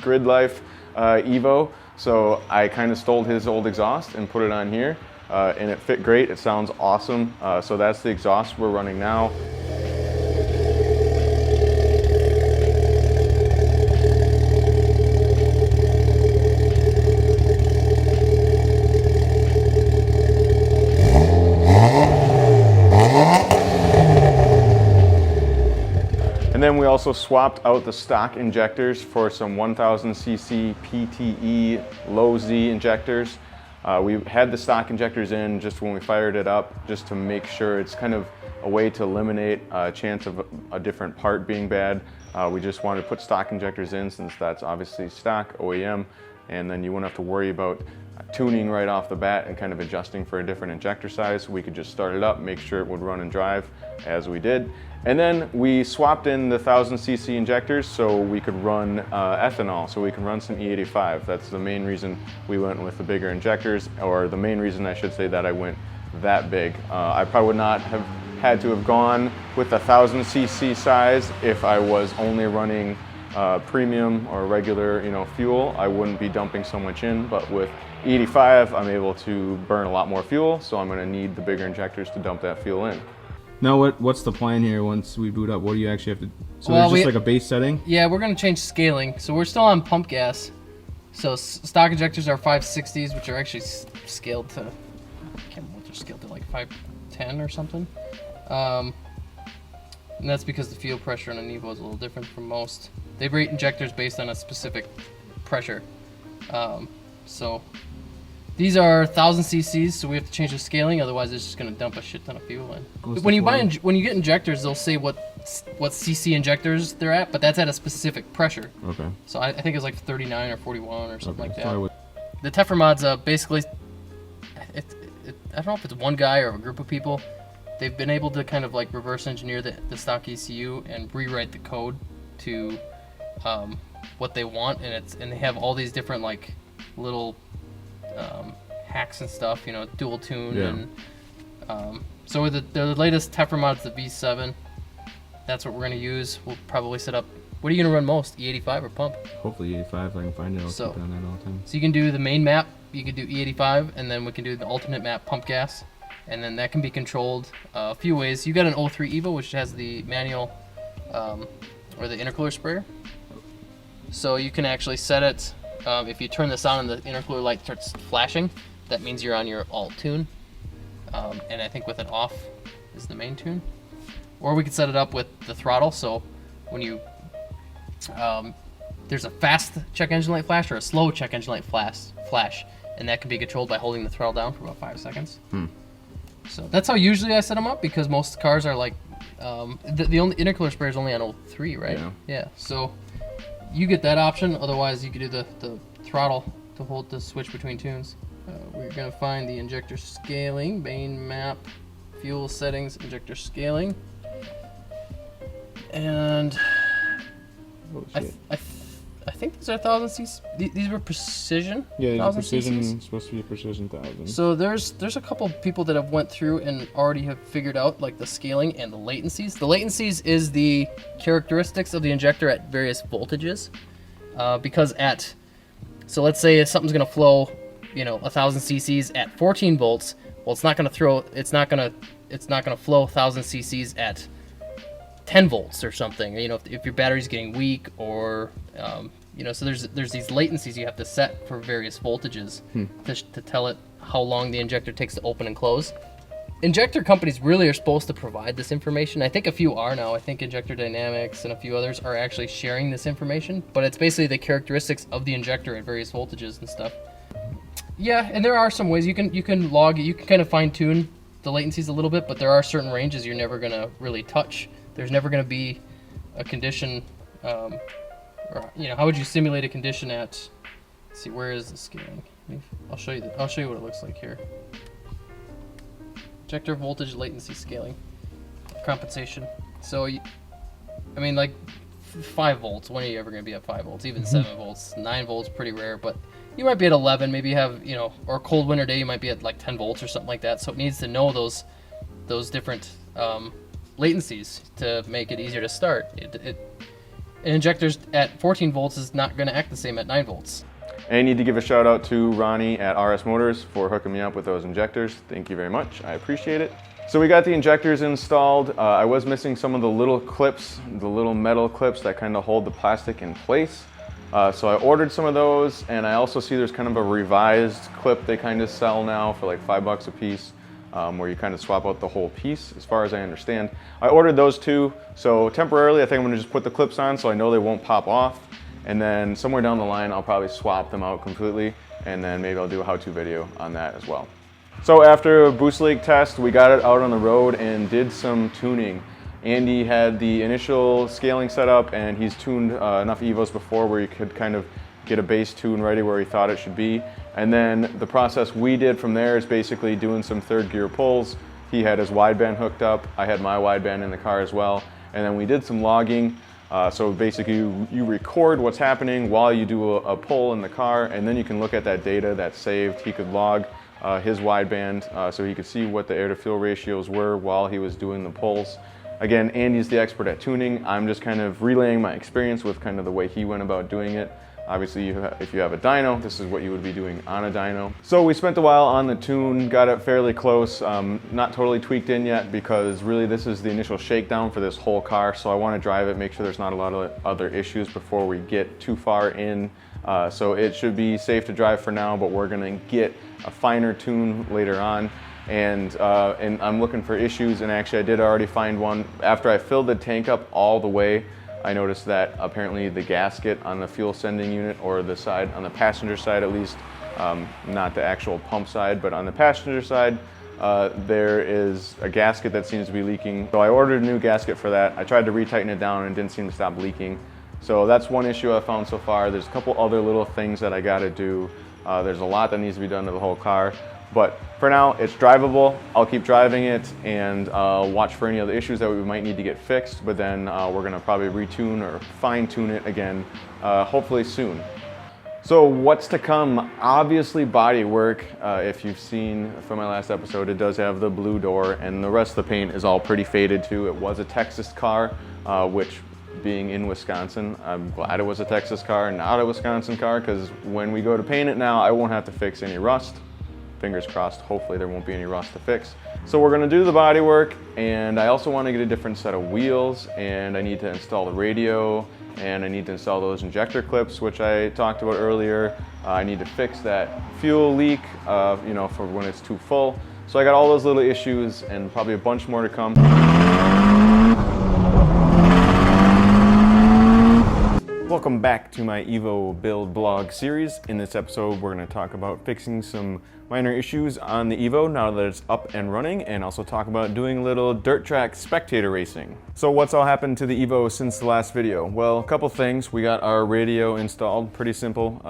A: Grid Life EVO. So I kind of stole his old exhaust and put it on here, and it fit great. It sounds awesome. So that's the exhaust we're running now. also swapped out the stock injectors for some 1000cc PTE low Z injectors. We had the stock injectors in just when we fired it up, just to make sure it's kind of a way to eliminate a chance of a different part being bad. We just wanted to put stock injectors in since that's obviously stock OEM, and then you wouldn't have to worry about tuning right off the bat and kind of adjusting for a different injector size. We could just start it up, make sure it would run and drive as we did. And then we swapped in the 1000cc injectors so we could run ethanol, so we can run some E85. That's the main reason we went with the bigger injectors, or the main reason I should say that I went that big. I probably would not have had to have gone with the 1000cc size if I was only running premium or regular, fuel. I wouldn't be dumping so much in, but with E85, I'm able to burn a lot more fuel, so I'm going to need the bigger injectors to dump that fuel in.
B: Now, what's the plan here once we boot up? What do you actually have to? So there's just like a base setting.
C: Yeah, we're going to change scaling. So we're still on pump gas. So stock injectors are 560s, which are actually scaled to, I can't remember what they're scaled to, like 510 or something. And that's because the fuel pressure on an EVO is a little different from most. They rate injectors based on a specific pressure. So these are 1000 cc's, so we have to change the scaling, otherwise it's just going to dump a shit ton of fuel in. When you get injectors, they'll say what cc injectors they're at, but that's at a specific pressure.
B: Okay.
C: So I think it's like 39 or 41 or something like that. The Teffer mods, basically, I don't know if it's one guy or a group of people. They've been able to kind of like reverse engineer the stock ECU and rewrite the code to what they want, and they have all these different like little hacks and stuff, dual tune. Yeah. And so with the latest Teffer mods, the V7, that's what we're gonna use. We'll probably set up. What are you gonna run most, E85 or pump?
B: Hopefully E85 if I can find it. I'll keep it on that all the time.
C: So you can do the main map, you can do E85, and then we can do the alternate map, pump gas, and then that can be controlled a few ways. You got an 03 EVO, which has the manual or the intercooler sprayer. So you can actually set it. If you turn this on and the intercooler light starts flashing, that means you're on your alt tune. And I think with it off is the main tune. Or we could set it up with the throttle, so when you there's a fast check engine light flash or a slow check engine light flash, and that can be controlled by holding the throttle down for about 5 seconds. So that's how usually I set them up, because most cars are like the only intercooler sprayer is only on 03, right? Yeah. So you get that option. Otherwise, you could do the throttle to hold the switch between tunes. We're gonna find the injector scaling, main map, fuel settings, injector scaling, and I think these are 1000 cc. These were precision.
B: Yeah, precision is supposed to be precision 1000.
C: So there's a couple people that have went through and already have figured out like the scaling and the latencies. The latencies is the characteristics of the injector at various voltages, because so let's say if something's gonna flow, 1000 cc's at 14 volts. Well, it's not gonna flow 1000 cc's at 10 volts or something. If your battery's getting weak, or so there's these latencies you have to set for various voltages to tell it how long the injector takes to open and close. Injector companies really are supposed to provide this information. I think a few are now. I think Injector Dynamics and a few others are actually sharing this information, but it's basically the characteristics of the injector at various voltages and stuff. Yeah, and there are some ways you can log it. You can kind of fine tune the latencies a little bit, but there are certain ranges you're never gonna really touch. There's never gonna be a condition, or how would you simulate a condition at? Let's see, where is the scaling? I'll show you what it looks like here. Injector voltage latency scaling, compensation. So, like 5 volts. When are you ever going to be at 5 volts? Even 7 volts, 9 volts, pretty rare. But you might be at 11. Maybe you have, or a cold winter day, you might be at like 10 volts or something like that. So it needs to know those different latencies to make it easier to start. An injector's at 14 volts is not going to act the same at 9 volts.
A: And I need to give a shout out to Ronnie at RS Motors for hooking me up with those injectors. Thank you very much. I appreciate it. So we got the injectors installed. I was missing some of the little clips, the little metal clips that kind of hold the plastic in place. So I ordered some of those, and I also see there's kind of a revised clip they kind of sell now for like $5 a piece. where you kind of swap out the whole piece, as far as I understand. I ordered those two, so temporarily I think I'm gonna just put the clips on so I know they won't pop off, and then somewhere down the line I'll probably swap them out completely, and then maybe I'll do a how-to video on that as well. So after a boost leak test, we got it out on the road and did some tuning. Andy had the initial scaling set up, and he's tuned enough EVOs before where you could kind of get a base tune ready where he thought it should be. And then the process we did from there is basically doing some third gear pulls. He had his wideband hooked up, I had my wideband in the car as well, and then we did some logging. So basically you record what's happening while you do a pull in the car, and then you can look at that data that's saved. He could log his wideband so he could see what the air to fuel ratios were while he was doing the pulls. Again, Andy's the expert at tuning. I'm just kind of relaying my experience with kind of the way he went about doing it. Obviously, if you have a dyno, this is what you would be doing on a dyno. So we spent a while on the tune, got it fairly close, not totally tweaked in yet because really this is the initial shakedown for this whole car. So I want to drive it, make sure there's not a lot of other issues before we get too far in. So it should be safe to drive for now, but we're gonna get a finer tune later on. And I'm looking for issues, and actually I did already find one. After I filled the tank up all the way, I noticed that apparently the gasket on the fuel sending unit, or the side, on the passenger side at least, not the actual pump side, but on the passenger side, there is a gasket that seems to be leaking. So I ordered a new gasket for that. I tried to retighten it down and it didn't seem to stop leaking. So that's one issue I found so far. There's a couple other little things that I gotta do. There's a lot that needs to be done to the whole car. But for now, it's drivable. I'll keep driving it and watch for any other issues that we might need to get fixed, but then we're gonna probably retune or fine tune it again, hopefully soon. So what's to come? Obviously body work. If you've seen from my last episode, it does have the blue door, and the rest of the paint is all pretty faded too. It was a Texas car, which being in Wisconsin, I'm glad it was a Texas car, not a Wisconsin car, because when we go to paint it now, I won't have to fix any rust. Fingers crossed, hopefully there won't be any rust to fix. So we're gonna do the body work, and I also wanna get a different set of wheels, and I need to install the radio, and I need to install those injector clips, which I talked about earlier. I need to fix that fuel leak, you know, for when it's too full. So I got all those little issues and probably a bunch more to come. Welcome back to my EVO build blog series. In this episode, we're going to talk about fixing some minor issues on the EVO now that it's up and running, and also talk about doing a little dirt track spectator racing. So what's all happened to the EVO since the last video? Well, a couple things. We got our radio installed, pretty simple.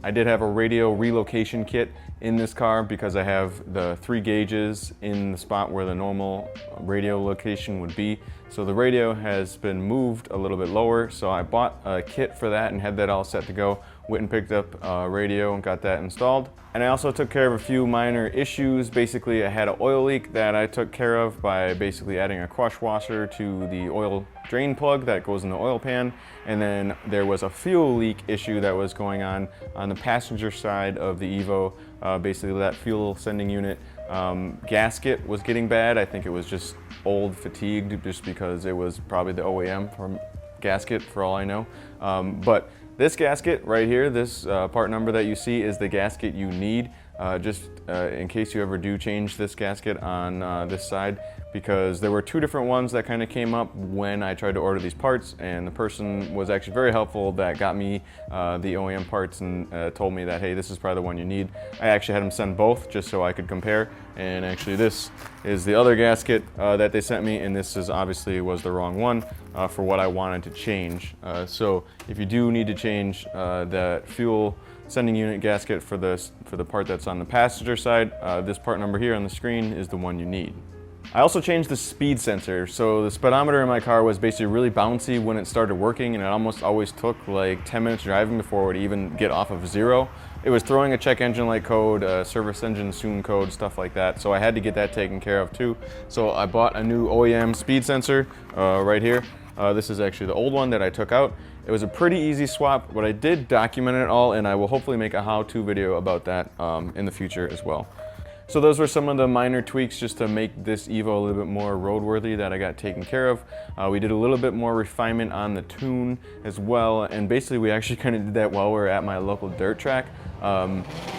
A: I did have a radio relocation kit in this car because I have the 3 gauges in the spot where the normal radio location would be. So the radio has been moved a little bit lower, so I bought a kit for that and had that all set to go. Went and picked up a radio and got that installed. And I also took care of a few minor issues. Basically, I had an oil leak that I took care of by basically adding a crush washer to the oil drain plug that goes in the oil pan. And then there was a fuel leak issue that was going on the passenger side of the EVO. Basically, that fuel sending unit gasket was getting bad. I think it was just old, fatigued, just because it was probably the OEM from gasket for all I know. But this gasket right here, this part number that you see, is the gasket you need just in case you ever do change this gasket on this side, because there were 2 different ones that kind of came up when I tried to order these parts, and the person was actually very helpful that got me the OEM parts and told me that, hey, this is probably the one you need. I actually had them send both just so I could compare, and actually this is the other gasket that they sent me, and this is obviously was the wrong one for what I wanted to change. So if you do need to change that fuel sending unit gasket for the part that's on the passenger side, this part number here on the screen is the one you need. I also changed the speed sensor. So the speedometer in my car was basically really bouncy when it started working, and it almost always took like 10 minutes driving before it would even get off of 0. It was throwing a check engine light code, service engine soon code, stuff like that. So I had to get that taken care of too. So I bought a new OEM speed sensor right here. This is actually the old one that I took out. It was a pretty easy swap, but I did document it all, and I will hopefully make a how-to video about that in the future as well. So those were some of the minor tweaks just to make this EVO a little bit more roadworthy that I got taken care of. We did a little bit more refinement on the tune as well, and basically we actually kind of did that while we were at my local dirt track.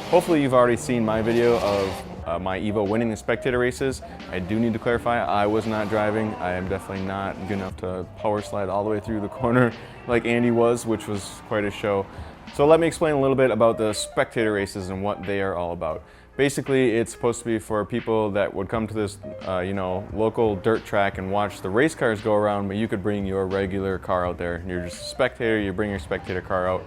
A: Hopefully you've already seen my video of my EVO winning the spectator races. I do need to clarify, I was not driving. I am definitely not good enough to power slide all the way through the corner like Andy was, which was quite a show. So let me explain a little bit about the spectator races and what they are all about. Basically, it's supposed to be for people that would come to this, local dirt track and watch the race cars go around, but you could bring your regular car out there. You're just a spectator, you bring your spectator car out,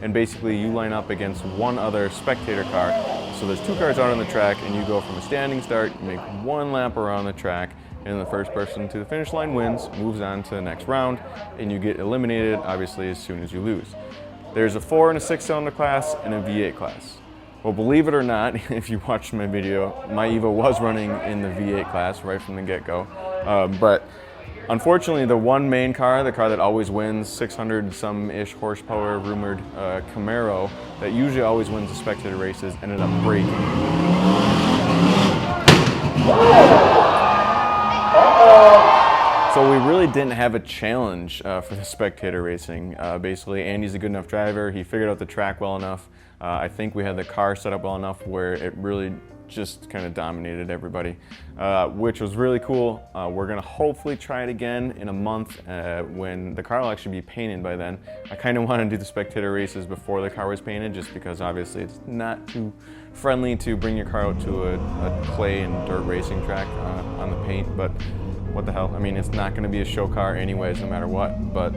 A: and basically you line up against one other spectator car. So there's 2 cars out on the track, and you go from a standing start, you make 1 lap around the track, and the first person to the finish line wins, moves on to the next round, and you get eliminated, obviously, as soon as you lose. There's a 4 and a 6 cylinder class and a V8 class. Well, believe it or not, if you watched my video, my EVO was running in the V8 class right from the get-go. But unfortunately, the one main car, the car that always wins, 600-some-ish horsepower, rumored Camaro, that usually always wins the spectator races, ended up breaking. So we really didn't have a challenge for the spectator racing. Basically, Andy's a good enough driver. He figured out the track well enough. I think we had the car set up well enough where it really just kind of dominated everybody, which was really cool. We're gonna hopefully try it again in a month when the car will actually be painted by then. I kind of want to do the spectator races before the car was painted, just because obviously it's not too friendly to bring your car out to a clay and dirt racing track on the paint, but what the hell? I mean, it's not going to be a show car anyways, no matter what, but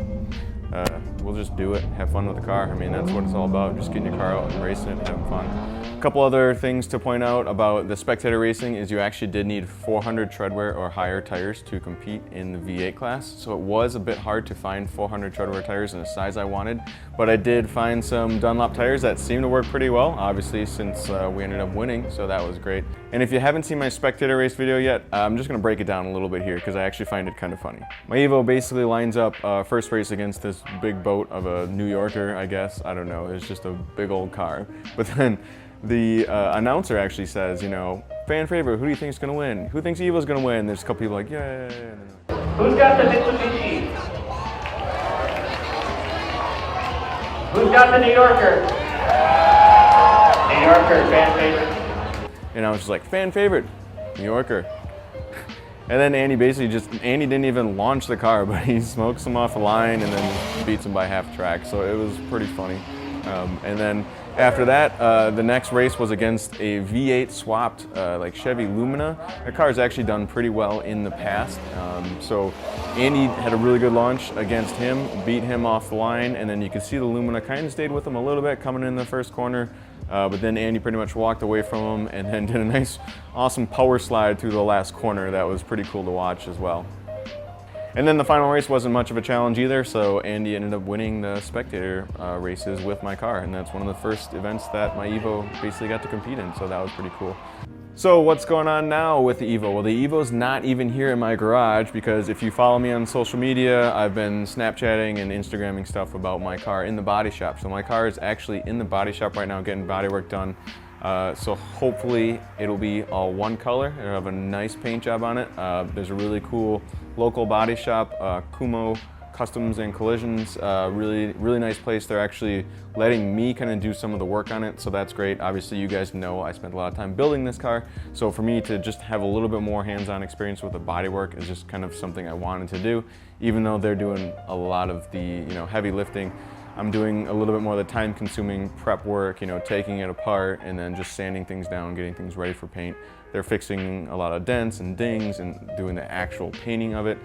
A: we'll just do it, have fun with the car. I mean, that's what it's all about, just getting your car out and racing it and having fun. A couple other things to point out about the spectator racing is you actually did need 400 treadwear or higher tires to compete in the V8 class, so it was a bit hard to find 400 treadwear tires in the size I wanted, but I did find some Dunlop tires that seemed to work pretty well, obviously, since we ended up winning, so that was great. And if you haven't seen my spectator race video yet, I'm just going to break it down a little bit here because I actually find it kind of funny. My EVO basically lines up first race against this big boat of a New Yorker, I guess. I don't know, it's just a big old car. But then the announcer actually says, you know, fan favorite, who do you think is going to win? Who thinks EVO's going to win? There's a couple people like, yeah.
D: Who's got the Mitsubishi? Who's got the New Yorker? New Yorker, fan favorite.
A: And I was just like, fan favorite, New Yorker. And then Andy Andy didn't even launch the car, but he smokes him off the line and then beats him by half track. So it was pretty funny. And then after that, the next race was against a V8 swapped like Chevy Lumina. That car has actually done pretty well in the past. So Andy had a really good launch against him, beat him off the line, and then you could see the Lumina kind of stayed with him a little bit coming in the first corner. But then Andy pretty much walked away from him and then did a nice, awesome power slide through the last corner. That was pretty cool to watch as well. And then the final race wasn't much of a challenge either, so Andy ended up winning the spectator races with my car, and that's one of the first events that my EVO basically got to compete in, so that was pretty cool. So what's going on now with the EVO? Well, the EVO's not even here in my garage because if you follow me on social media, I've been Snapchatting and Instagramming stuff about my car in the body shop. So my car is actually in the body shop right now getting body work done. So hopefully it'll be all one color. It'll have a nice paint job on it. There's a really cool local body shop, Kumo Customs and Collisions, really nice place. They're actually letting me kind of do some of the work on it, so that's great. Obviously, you guys know I spent a lot of time building this car, so for me to just have a little bit more hands-on experience with the bodywork is just kind of something I wanted to do. Even though they're doing a lot of the heavy lifting, I'm doing a little bit more of the time-consuming prep work, taking it apart and then just sanding things down, getting things ready for paint. They're fixing a lot of dents and dings and doing the actual painting of it.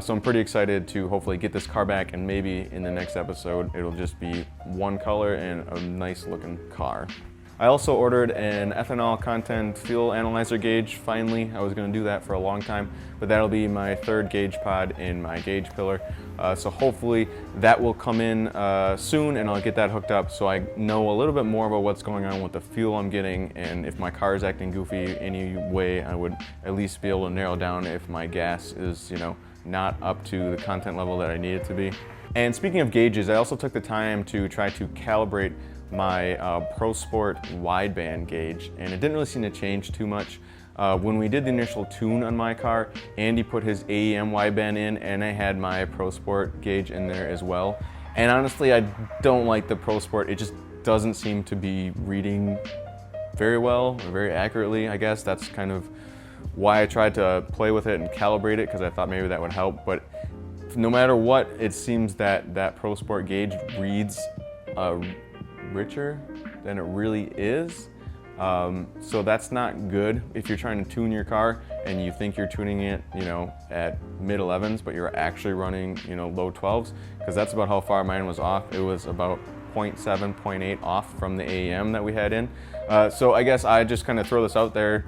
A: So I'm pretty excited to hopefully get this car back, and maybe in the next episode it'll just be one color and a nice looking car. I also ordered an ethanol content fuel analyzer gauge, finally. I was going to do that for a long time, but that'll be my third gauge pod in my gauge pillar. So hopefully that will come in soon, and I'll get that hooked up so I know a little bit more about what's going on with the fuel I'm getting, and if my car is acting goofy any way, I would at least be able to narrow down if my gas is, not up to the content level that I need it to be. And speaking of gauges, I also took the time to try to calibrate my Pro Sport wideband gauge, and it didn't really seem to change too much. When we did the initial tune on my car, Andy put his AEM wideband in, and I had my Pro Sport gauge in there as well. And honestly, I don't like the Pro Sport. It just doesn't seem to be reading very well, or very accurately, I guess. That's kind of why I tried to play with it and calibrate it, because I thought maybe that would help. But no matter what, it seems that that Pro Sport gauge reads richer than it really is. So that's not good if you're trying to tune your car and you think you're tuning it, you know, at mid 11s, but you're actually running, you know, low 12s, because that's about how far mine was off. It was about 0.7, 0.8 off from the AEM that we had in. So I guess I just kind of throw this out there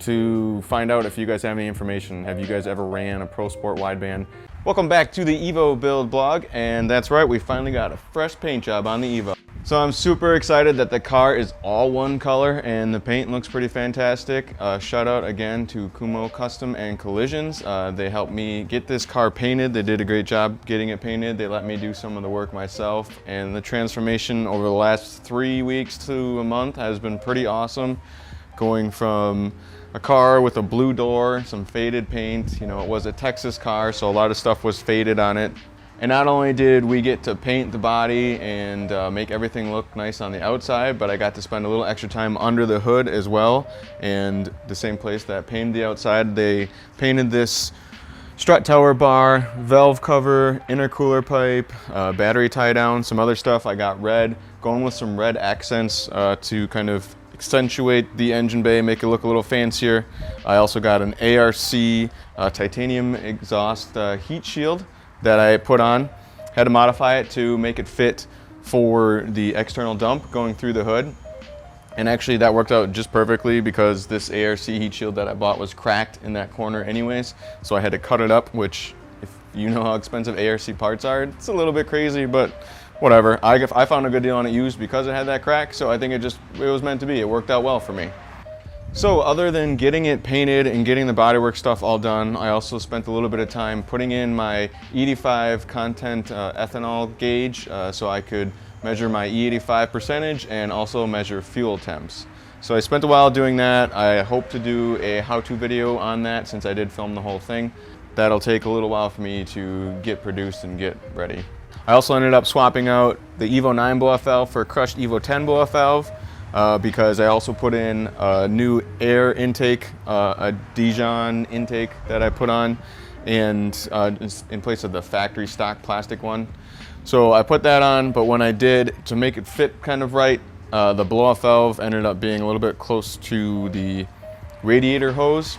A: to find out if you guys have any information. Have you guys ever ran a Pro Sport wideband? Welcome back to the EVO build blog, and that's right, we finally got a fresh paint job on the EVO. So I'm super excited that the car is all one color and the paint looks pretty fantastic. Shout out again to Kumo Custom and Collisions. They helped me get this car painted. They did a great job getting it painted. They let me do some of the work myself, and the transformation over the last 3 weeks to a month has been pretty awesome. Going from a car with a blue door, some faded paint, you know, it was a Texas car, so a lot of stuff was faded on it. And not only did we get to paint the body and make everything look nice on the outside, but I got to spend a little extra time under the hood as well. And the same place that painted the outside, they painted this strut tower bar, valve cover, intercooler pipe, battery tie down, some other stuff. I got red, going with some red accents to kind of accentuate the engine bay, make it look a little fancier. I also got an ARC titanium exhaust heat shield that I put on. Had to modify it to make it fit for the external dump going through the hood. And actually that worked out just perfectly, because this ARC heat shield that I bought was cracked in that corner anyways. So I had to cut it up, which, if you know how expensive ARC parts are, it's a little bit crazy, but whatever. I found a good deal on it used because it had that crack, so I think it was meant to be. It worked out well for me. So other than getting it painted and getting the bodywork stuff all done, I also spent a little bit of time putting in my E85 content ethanol gauge so I could measure my E85 percentage and also measure fuel temps. So I spent a while doing that. I hope to do a how-to video on that, since I did film the whole thing. That'll take a little while for me to get produced and get ready. I also ended up swapping out the EVO 9 blow-off valve for a crushed EVO 10 blow-off valve. Because I also put in a new air intake, a Dijon intake that I put on, and in place of the factory stock plastic one. So I put that on, but when I did, to make it fit kind of right, the blow-off valve ended up being a little bit close to the radiator hose.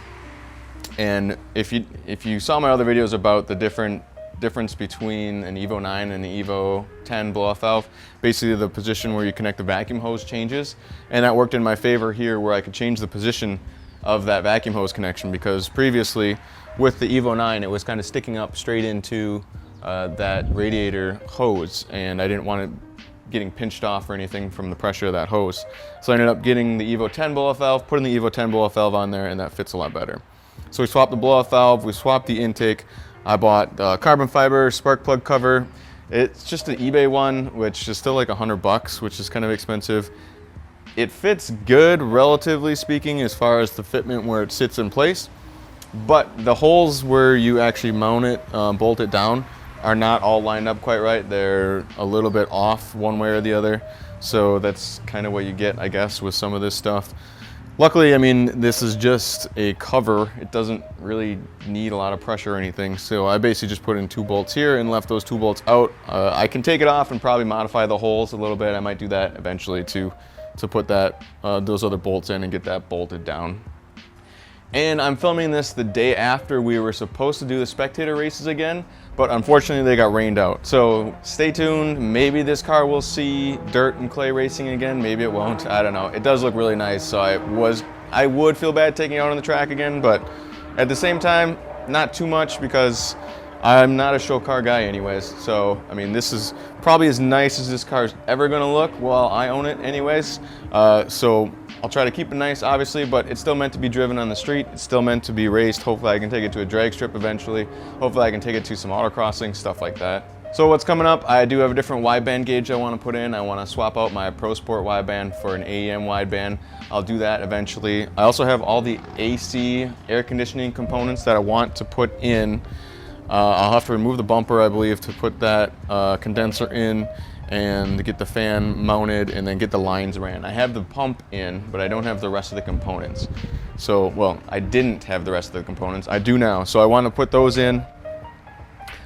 A: And if you saw my other videos about the difference between an EVO 9 and the EVO 10 blow-off valve, basically the position where you connect the vacuum hose changes, and that worked in my favor here, where I could change the position of that vacuum hose connection, because previously with the EVO 9 it was kind of sticking up straight into that radiator hose, and I didn't want it getting pinched off or anything from the pressure of that hose. So I ended up getting the EVO 10 blow-off valve, putting the EVO 10 blow-off valve on there, and that fits a lot better. So we swapped the blow-off valve, we swapped the intake. I bought carbon fiber spark plug cover. It's just an eBay one, which is still like $100, which is kind of expensive. It fits good, relatively speaking, as far as the fitment where it sits in place. But the holes where you actually mount it, bolt it down, are not all lined up quite right. They're a little bit off one way or the other. So that's kind of what you get, I guess, with some of this stuff. Luckily, I mean, this is just a cover. It doesn't really need a lot of pressure or anything. So I basically just put in 2 bolts here and left those 2 bolts out. I can take it off and probably modify the holes a little bit. I might do that eventually to put that those other bolts in and get that bolted down. And I'm filming this the day after we were supposed to do the spectator races again, but unfortunately they got rained out. So stay tuned. Maybe this car will see dirt and clay racing again. Maybe it won't. I don't know. It does look really nice, so I would feel bad taking it out on the track again, but at the same time, not too much, because I'm not a show car guy anyways. So, I mean, this is probably as nice as this car is ever gonna look while I own it anyways. So I'll try to keep it nice, obviously, but it's still meant to be driven on the street. It's still meant to be raced. Hopefully I can take it to a drag strip eventually. Hopefully I can take it to some autocrossing, stuff like that. So what's coming up, I do have a different wideband gauge I want to put in. I want to swap out my Pro Sport wideband for an AEM wideband. I'll do that eventually. I also have all the AC air conditioning components that I want to put in. I'll have to remove the bumper, I believe, to put that condenser in. and get the fan mounted and then get the lines ran. I have the pump in, but I don't have the rest of the components. So, well, I didn't have the rest of the components. I do now. So I want to put those in.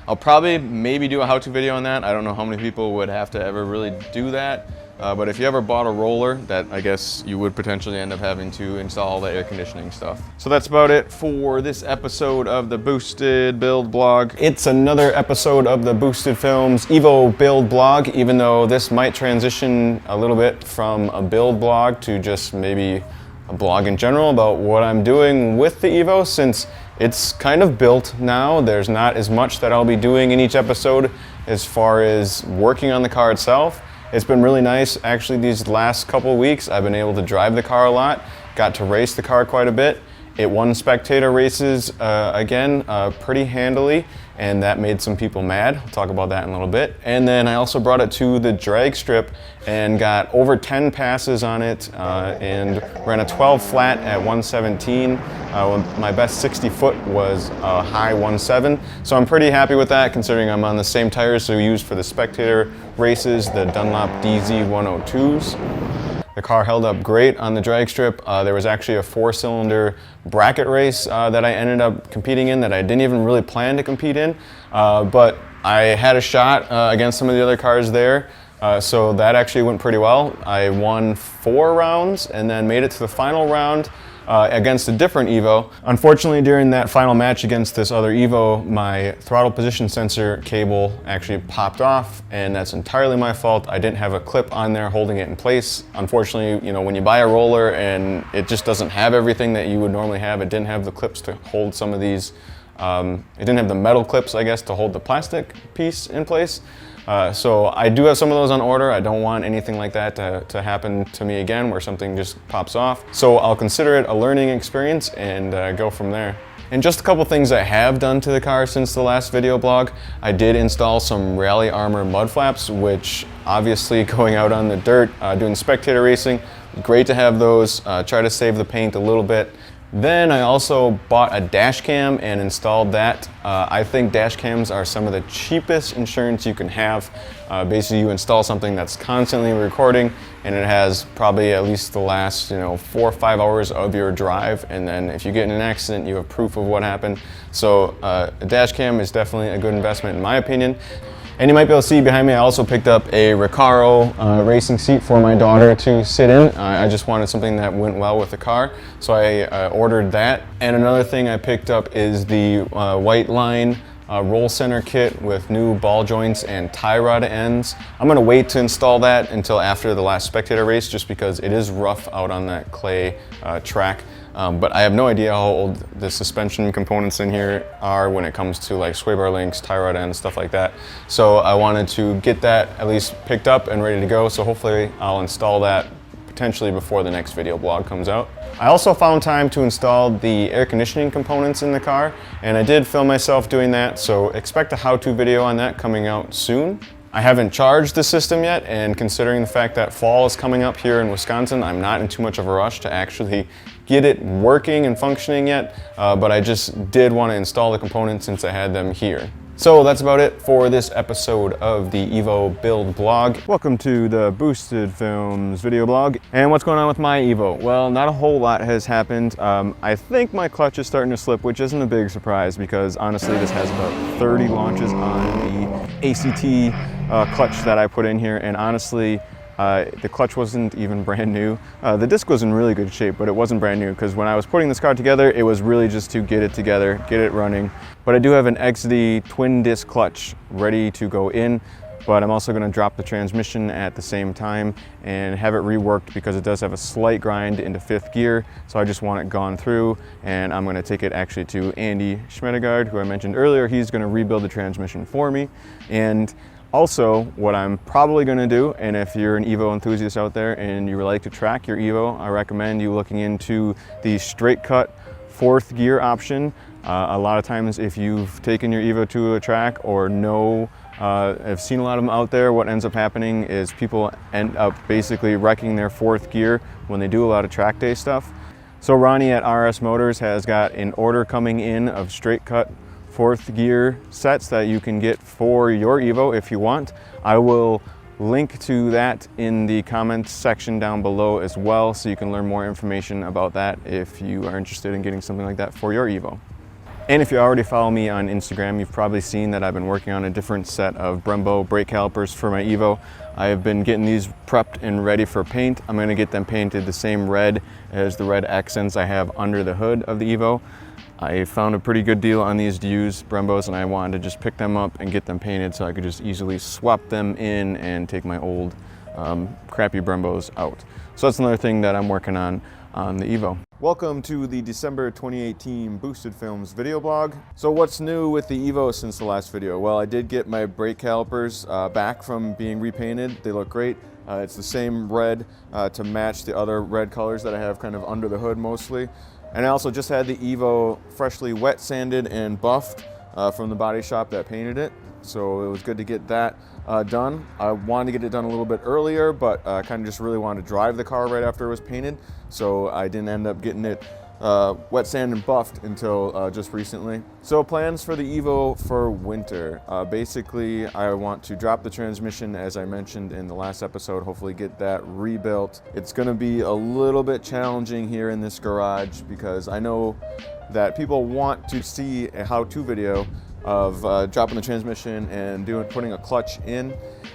A: I'll probably maybe do a how-to video on that. I don't know how many people would have to ever really do that. But if you ever bought a roller, that I guess you would potentially end up having to install all the air conditioning stuff. So that's about it for this episode of the Boosted Build Blog. It's another episode of the Boosted Films EVO Build Blog, even though this might transition a little bit from a build blog to just maybe a blog in general about what I'm doing with the EVO, since it's kind of built now. There's not as much that I'll be doing in each episode as far as working on the car itself. It's been really nice. Actually, these last couple of weeks, I've been able to drive the car a lot, got to race the car quite a bit. It won spectator races again pretty handily, and that made some people mad. I'll talk about that in a little bit. And then I also brought it to the drag strip and got over 10 passes on it and ran a 12 flat at 117. My best 60 foot was a high 1.7. So I'm pretty happy with that, considering I'm on the same tires we used for the spectator races, the Dunlop DZ 102s. The car held up great on the drag strip. There was actually a 4-cylinder bracket race that I ended up competing in that I didn't even really plan to compete in, but I had a shot against some of the other cars there, so that actually went pretty well. I won 4 rounds and then made it to the final round against a different EVO. Unfortunately, during that final match against this other EVO, my throttle position sensor cable actually popped off, and that's entirely my fault. I didn't have a clip on there holding it in place. Unfortunately, you know, when you buy a roller and it just doesn't have everything that you would normally have, it didn't have the clips to hold some of these. It didn't have the metal clips, I guess, to hold the plastic piece in place. So I do have some of those on order. I don't want anything like that to happen to me again, where something just pops off. So I'll consider it a learning experience and go from there. And just a couple things I have done to the car since the last video blog. I did install some Rally Armor mud flaps, which obviously going out on the dirt, doing spectator racing, great to have those. Try to save the paint a little bit. Then I also bought a dash cam and installed that. I think dash cams are some of the cheapest insurance you can have. Basically, you install something that's constantly recording, and it has probably at least the last 4 or 5 hours of your drive, and then if you get in an accident, you have proof of what happened. So a dash cam is definitely a good investment in my opinion. And you might be able to see behind me, I also picked up a Recaro racing seat for my daughter to sit in. I just wanted something that went well with the car, so I ordered that. And another thing I picked up is the White Line roll center kit with new ball joints and tie rod ends. I'm gonna wait to install that until after the last spectator race, just because it is rough out on that clay track. But I have no idea how old the suspension components in here are when it comes to like sway bar links, tie rod ends, stuff like that. So I wanted to get that at least picked up and ready to go. So hopefully I'll install that potentially before the next video blog comes out. I also found time to install the air conditioning components in the car, and I did film myself doing that. So expect a how-to video on that coming out soon. I haven't charged the system yet, and considering the fact that fall is coming up here in Wisconsin, I'm not in too much of a rush to actually get it working and functioning yet, but I just did want to install the components since I had them here. So that's about it for this episode of the EVO Build Blog. Welcome to the Boosted Films video blog. And what's going on with my EVO? Well, not a whole lot has happened. I think my clutch is starting to slip, which isn't a big surprise because honestly this has about 30 launches on the ACT clutch that I put in here, and honestly the clutch wasn't even brand new. The disc was in really good shape, but it wasn't brand new because when I was putting this car together, it was really just to get it together, get it running. But I do have an XD twin disc clutch ready to go in, but I'm also gonna drop the transmission at the same time and have it reworked because it does have a slight grind into 5th gear. So I just want it gone through, and I'm gonna take it actually to Andy Schmedegard, who I mentioned earlier. He's gonna rebuild the transmission for me. And also, what I'm probably going to do, and if you're an EVO enthusiast out there and you would like to track your EVO, I recommend you looking into the straight cut 4th gear option. A lot of times if you've taken your EVO to a track or I've seen a lot of them out there, what ends up happening is people end up basically wrecking their 4th gear when they do a lot of track day stuff. So Ronnie at RS Motors has got an order coming in of straight cut 4th gear sets that you can get for your EVO if you want. I will link to that in the comments section down below as well, so you can learn more information about that if you are interested in getting something like that for your EVO. And if you already follow me on Instagram, you've probably seen that I've been working on a different set of Brembo brake calipers for my EVO. I have been getting these prepped and ready for paint. I'm going to get them painted the same red as the red accents I have under the hood of the EVO. I found a pretty good deal on these used Brembos, and I wanted to just pick them up and get them painted so I could just easily swap them in and take my old crappy Brembos out. So that's another thing that I'm working on the EVO. Welcome to the December 2018 Boosted Films video blog. So what's new with the EVO since the last video? Well, I did get my brake calipers back from being repainted. They look great. It's the same red to match the other red colors that I have kind of under the hood mostly. And I also just had the EVO freshly wet sanded and buffed from the body shop that painted it. So it was good to get that done. I wanted to get it done a little bit earlier, but I kind of just really wanted to drive the car right after it was painted. So I didn't end up getting it wet sand and buffed until just recently. So plans for the EVO for winter. Basically, I want to drop the transmission as I mentioned in the last episode, hopefully get that rebuilt. It's gonna be a little bit challenging here in this garage because I know that people want to see a how-to video of dropping the transmission and putting a clutch in,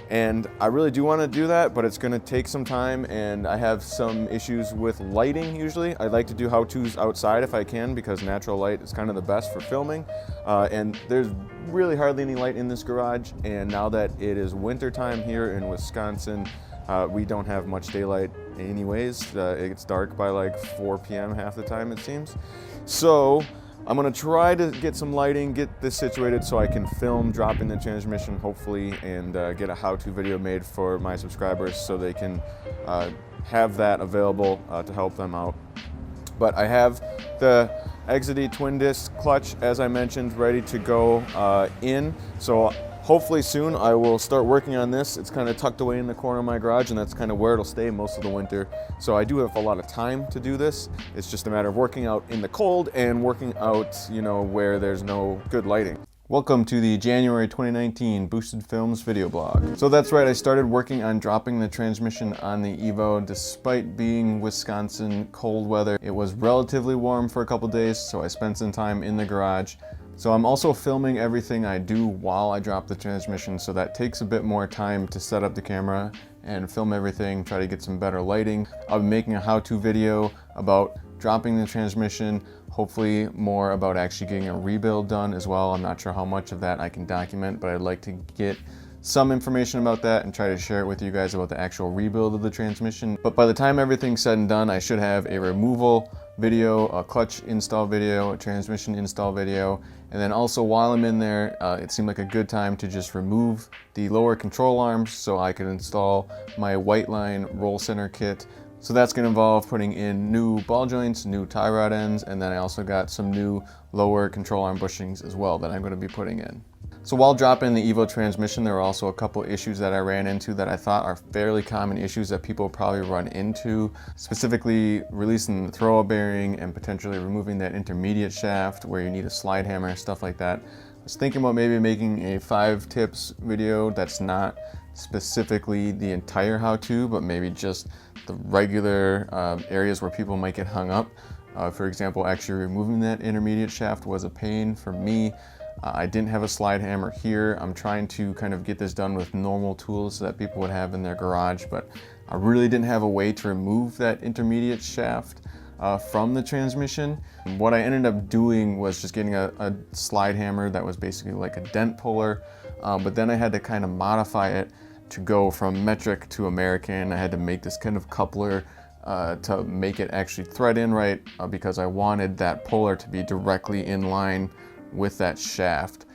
A: and I really do want to do that, but it's going to take some time, and I have some issues with lighting. Usually I like to do how-tos outside if I can, because natural light is kind of the best for filming, and there's really hardly any light in this garage. And now that it is winter time here in Wisconsin, we don't have much daylight anyways. It gets dark by like 4 p.m. half the time, it seems. So I'm gonna try to get some lighting, get this situated so I can film dropping the transmission hopefully, and get a how-to video made for my subscribers so they can have that available to help them out. But I have the Exidy twin disc clutch, as I mentioned, ready to go in. So hopefully soon I will start working on this. It's kind of tucked away in the corner of my garage, and that's kind of where it'll stay most of the winter. So I do have a lot of time to do this. It's just a matter of working out in the cold and working out, you know, where there's no good lighting. Welcome to the January 2019 Boosted Films video blog. So that's right, I started working on dropping the transmission on the EVO. Despite being Wisconsin cold weather, it was relatively warm for a couple days, so I spent some time in the garage. So I'm also filming everything I do while I drop the transmission, so that takes a bit more time to set up the camera and film everything, try to get some better lighting. I'll be making a how-to video about dropping the transmission, hopefully more about actually getting a rebuild done as well. I'm not sure how much of that I can document, but I'd like to get some information about that and try to share it with you guys about the actual rebuild of the transmission. But by the time everything's said and done, I should have a removal video, a clutch install video, a transmission install video, and then also while I'm in there, it seemed like a good time to just remove the lower control arms so I could install my white line roll center kit. So that's going to involve putting in new ball joints, new tie rod ends, and then I also got some new lower control arm bushings as well that I'm going to be putting in. So while dropping the EVO transmission, there were also a couple issues that I ran into that I thought are fairly common issues that people probably run into, specifically releasing the throw bearing and potentially removing that intermediate shaft where you need a slide hammer, stuff like that. I was thinking about maybe making a 5 tips video that's not specifically the entire how-to, but maybe just the regular areas where people might get hung up. For example, actually removing that intermediate shaft was a pain for me. I didn't have a slide hammer here. I'm trying to kind of get this done with normal tools that people would have in their garage, but I really didn't have a way to remove that intermediate shaft from the transmission. And what I ended up doing was just getting a slide hammer that was basically like a dent puller, but then I had to kind of modify it to go from metric to American. I had to make this kind of coupler to make it actually thread in right, because I wanted that puller to be directly in line with that shaft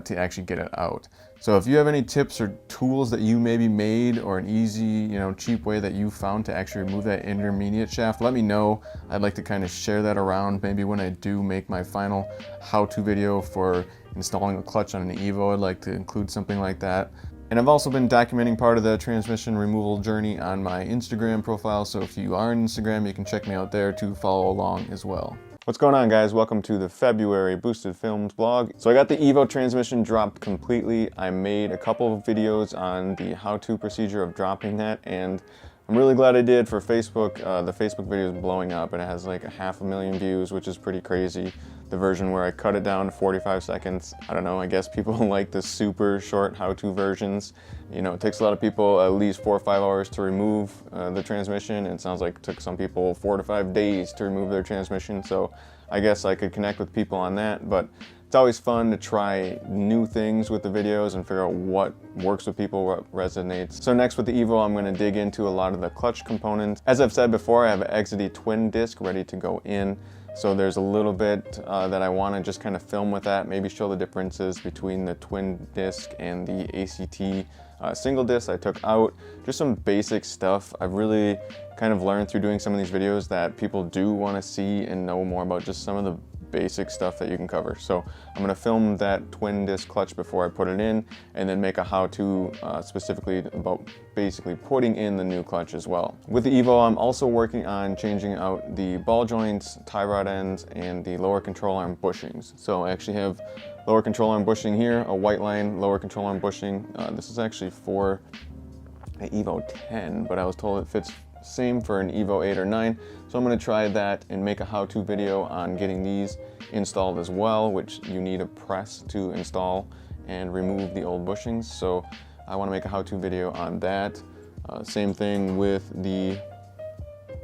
A: to actually get it out. So if you have any tips or tools that you maybe made, or an easy, cheap way that you found to actually remove that intermediate shaft, let me know. I'd like to kind of share that around. Maybe when I do make my final how-to video for installing a clutch on an EVO, I'd like to include something like that. And I've also been documenting part of the transmission removal journey on my Instagram profile, so if you are on Instagram, you can check me out there to follow along as well. What's going on, guys? Welcome to the February Boosted Films blog. So I got the EVO transmission dropped completely. I made a couple of videos on the how-to procedure of dropping that, and I'm really glad I did for Facebook. The Facebook video is blowing up and it has like 500,000 views, which is pretty crazy. The version where I cut it down to 45 seconds. I don't know, I guess people like the super short how-to versions. You know, it takes a lot of people at least 4 or 5 hours to remove the transmission. And it sounds like it took some people 4 to 5 days to remove their transmission. So I guess I could connect with people on that, but it's always fun to try new things with the videos and figure out what works with people, what resonates. So next with the EVO, I'm going to dig into a lot of the clutch components. As I've said before, I have an XD twin disc ready to go in. So there's a little bit that I want to just kind of film with that, maybe show the differences between the twin disc and the ACT single disc I took out. Just some basic stuff. I've really kind of learned through doing some of these videos that people do want to see and know more about just some of the basic stuff that you can cover. So I'm going to film that twin disc clutch before I put it in, and then make a how-to specifically about basically putting in the new clutch as well. With the EVO, I'm also working on changing out the ball joints, tie rod ends, and the lower control arm bushings. So I actually have lower control arm bushing here, a white line lower control arm bushing. This is actually for an EVO 10, but I was told it fits same for an EVO 8 or 9. So I'm going to try that and make a how-to video on getting these installed as well, which you need a press to install and remove the old bushings. So I want to make a how-to video on that. Same thing with the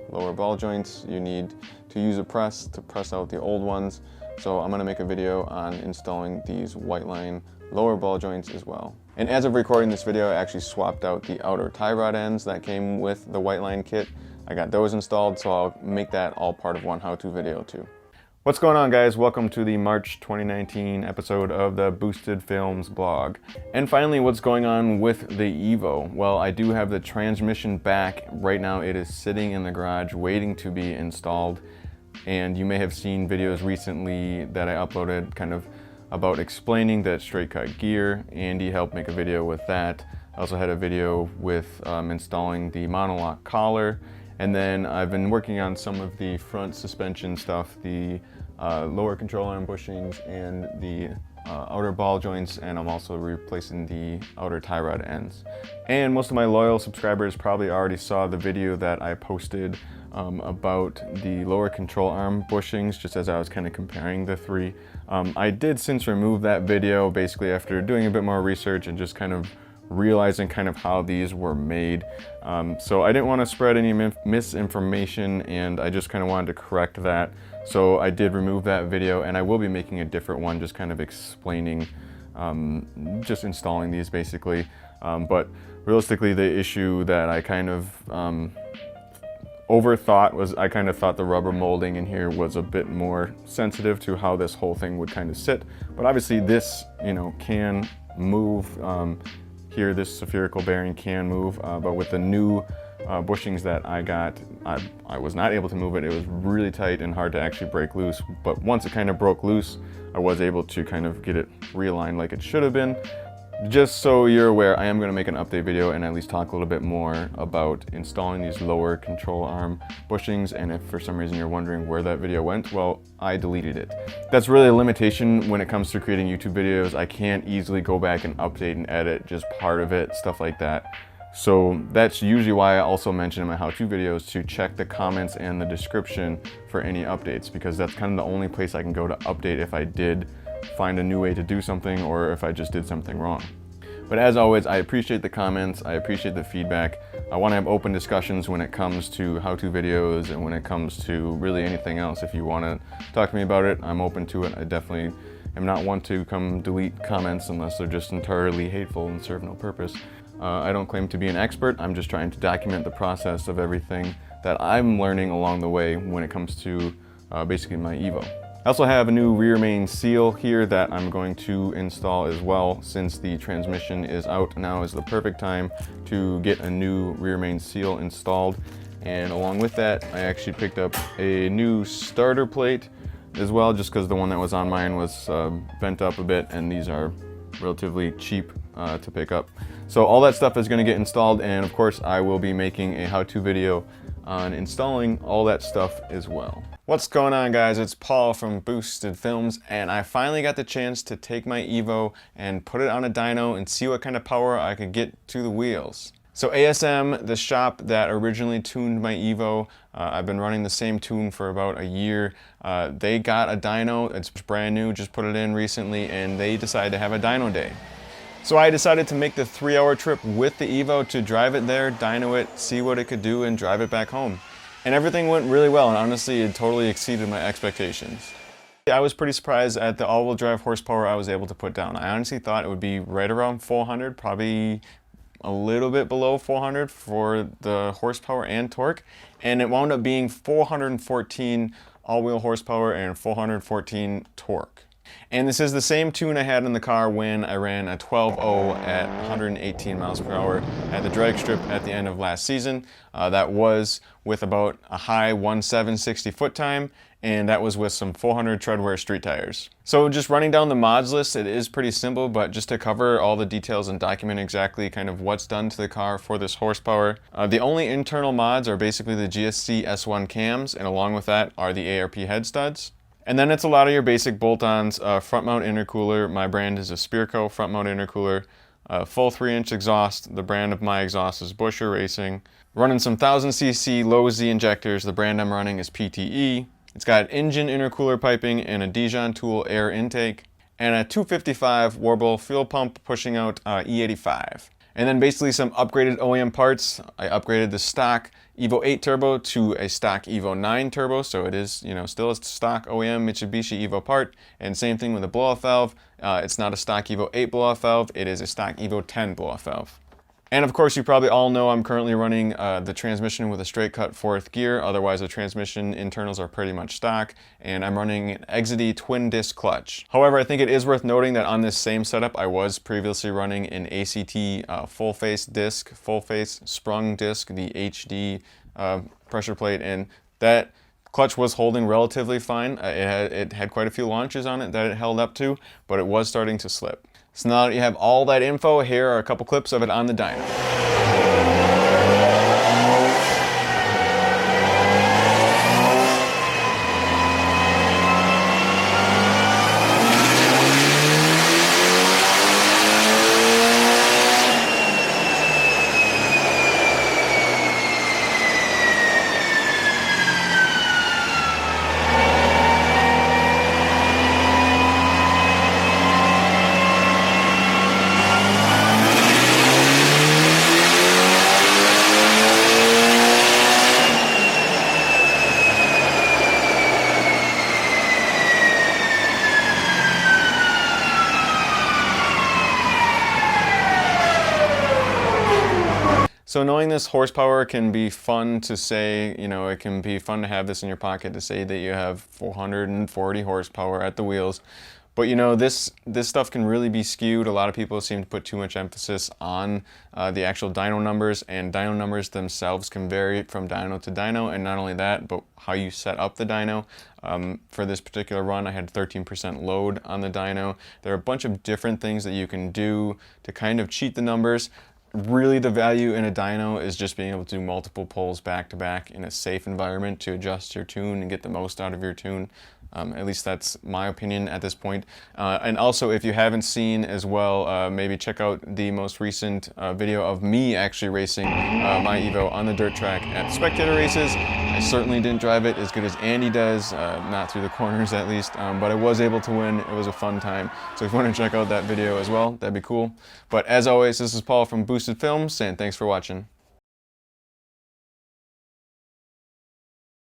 A: lower ball joints. You need to use a press to press out the old ones. So I'm going to make a video on installing these white line lower ball joints as well. And as of recording this video, I actually swapped out the outer tie rod ends that came with the white line kit. I got those installed, so I'll make that all part of one how-to video too. What's going on, guys? Welcome to the March 2019 episode of the Boosted Films blog. And finally, what's going on with the EVO? Well, I do have the transmission back. Right now it is sitting in the garage waiting to be installed. And you may have seen videos recently that I uploaded kind of about explaining that straight cut gear. Andy helped make a video with that. I also had a video with installing the monolock collar. And then I've been working on some of the front suspension stuff, the lower control arm bushings and the outer ball joints, and I'm also replacing the outer tie rod ends. And most of my loyal subscribers probably already saw the video that I posted about the lower control arm bushings, just as I was kind of comparing the three. I did since remove that video, basically after doing a bit more research and just kind of realizing kind of how these were made. So I didn't want to spread any misinformation, and I just kind of wanted to correct that. So I did remove that video, and I will be making a different one just kind of explaining, just installing these basically. But realistically, the issue that I kind of overthought was I kind of thought the rubber molding in here was a bit more sensitive to how this whole thing would kind of sit. But obviously this, you know, can move. Here, this spherical bearing can move, but with the new bushings that I got, I was not able to move it. It was really tight and hard to actually break loose. But once it kind of broke loose, I was able to kind of get it realigned like it should have been. Just so you're aware, I am going to make an update video and at least talk a little bit more about installing these lower control arm bushings. And if for some reason you're wondering where that video went, well, I deleted it. That's really a limitation when it comes to creating YouTube videos. I can't easily go back and update and edit just part of it, stuff like that. So that's usually why I also mention in my how-to videos to check the comments and the description for any updates, because that's kind of the only place I can go to update if I did find a new way to do something or if I just did something wrong. But as always, I appreciate the comments, I appreciate the feedback. I want to have open discussions when it comes to how-to videos and when it comes to really anything else. If you want to talk to me about it, I'm open to it. I definitely am not one to come delete comments unless they're just entirely hateful and serve no purpose. I don't claim to be an expert. I'm just trying to document the process of everything that I'm learning along the way when it comes to basically my EVO. I also have a new rear main seal here that I'm going to install as well. Since the transmission is out, now is the perfect time to get a new rear main seal installed. And along with that, I actually picked up a new starter plate as well, just because the one that was on mine was bent up a bit, and these are relatively cheap to pick up. So all that stuff is going to get installed, and of course I will be making a how-to video on installing all that stuff as well. What's going on, guys? It's Paul from Boosted Films, and I finally got the chance to take my EVO and put it on a dyno and see what kind of power I could get to the wheels. So ASM, the shop that originally tuned my EVO, I've been running the same tune for about a year. They got a dyno, it's brand new, just put it in recently, and they decided to have a dyno day. So I decided to make the 3-hour trip with the EVO to drive it there, dyno it, see what it could do, and drive it back home. And everything went really well, and honestly, it totally exceeded my expectations. I was pretty surprised at the all-wheel drive horsepower I was able to put down. I honestly thought it would be right around 400, probably a little bit below 400 for the horsepower and torque, and it wound up being 414 all-wheel horsepower and 414 torque. And this is the same tune I had in the car when I ran a 12.0 at 118 miles per hour at the drag strip at the end of last season. That was with about a high 1.760 foot time, and that was with some 400 treadwear street tires. So just running down the mods list, it is pretty simple, but just to cover all the details and document exactly kind of what's done to the car for this horsepower. The only internal mods are basically the GSC S1 cams, and along with that are the ARP head studs. And then it's a lot of your basic bolt-ons, front mount intercooler. My brand is a Spearco front mount intercooler. Full 3-inch exhaust. The brand of my exhaust is Busher Racing. Running some 1000cc low Z injectors. The brand I'm running is PTE. It's got engine intercooler piping and a Dijon Tool air intake. And a 255 Warble fuel pump pushing out E85. And then basically some upgraded OEM parts. I upgraded the stock EVO 8 turbo to a stock EVO 9 turbo, so it is, still a stock OEM Mitsubishi EVO part. And same thing with the blow-off valve. It's not a stock EVO 8 blow-off valve, it is a stock EVO 10 blow-off valve. And of course, you probably all know I'm currently running the transmission with a straight cut 4th gear. Otherwise, the transmission internals are pretty much stock. And I'm running an Exedy twin disc clutch. However, I think it is worth noting that on this same setup, I was previously running an ACT full face disc, full face sprung disc, the HD pressure plate. And that clutch was holding relatively fine. It had quite a few launches on it that it held up to, but it was starting to slip. So now that you have all that info, here are a couple clips of it on the dyno. So knowing this horsepower can be fun to say, it can be fun to have this in your pocket to say that you have 440 horsepower at the wheels. But this stuff can really be skewed. A lot of people seem to put too much emphasis on the actual dyno numbers, and dyno numbers themselves can vary from dyno to dyno. And not only that, but how you set up the dyno. For this particular run, I had 13% load on the dyno. There are a bunch of different things that you can do to kind of cheat the numbers. Really, the value in a dyno is just being able to do multiple pulls back to back in a safe environment to adjust your tune and get the most out of your tune. At least that's my opinion at this point. And also, if you haven't seen as well, maybe check out the most recent video of me actually racing my EVO on the dirt track at spectator races. I certainly didn't drive it as good as Andy does, not through the corners at least, but I was able to win. It was a fun time. So if you want to check out that video as well, that'd be cool. But as always, this is Paul from Boosted Films, and thanks for watching.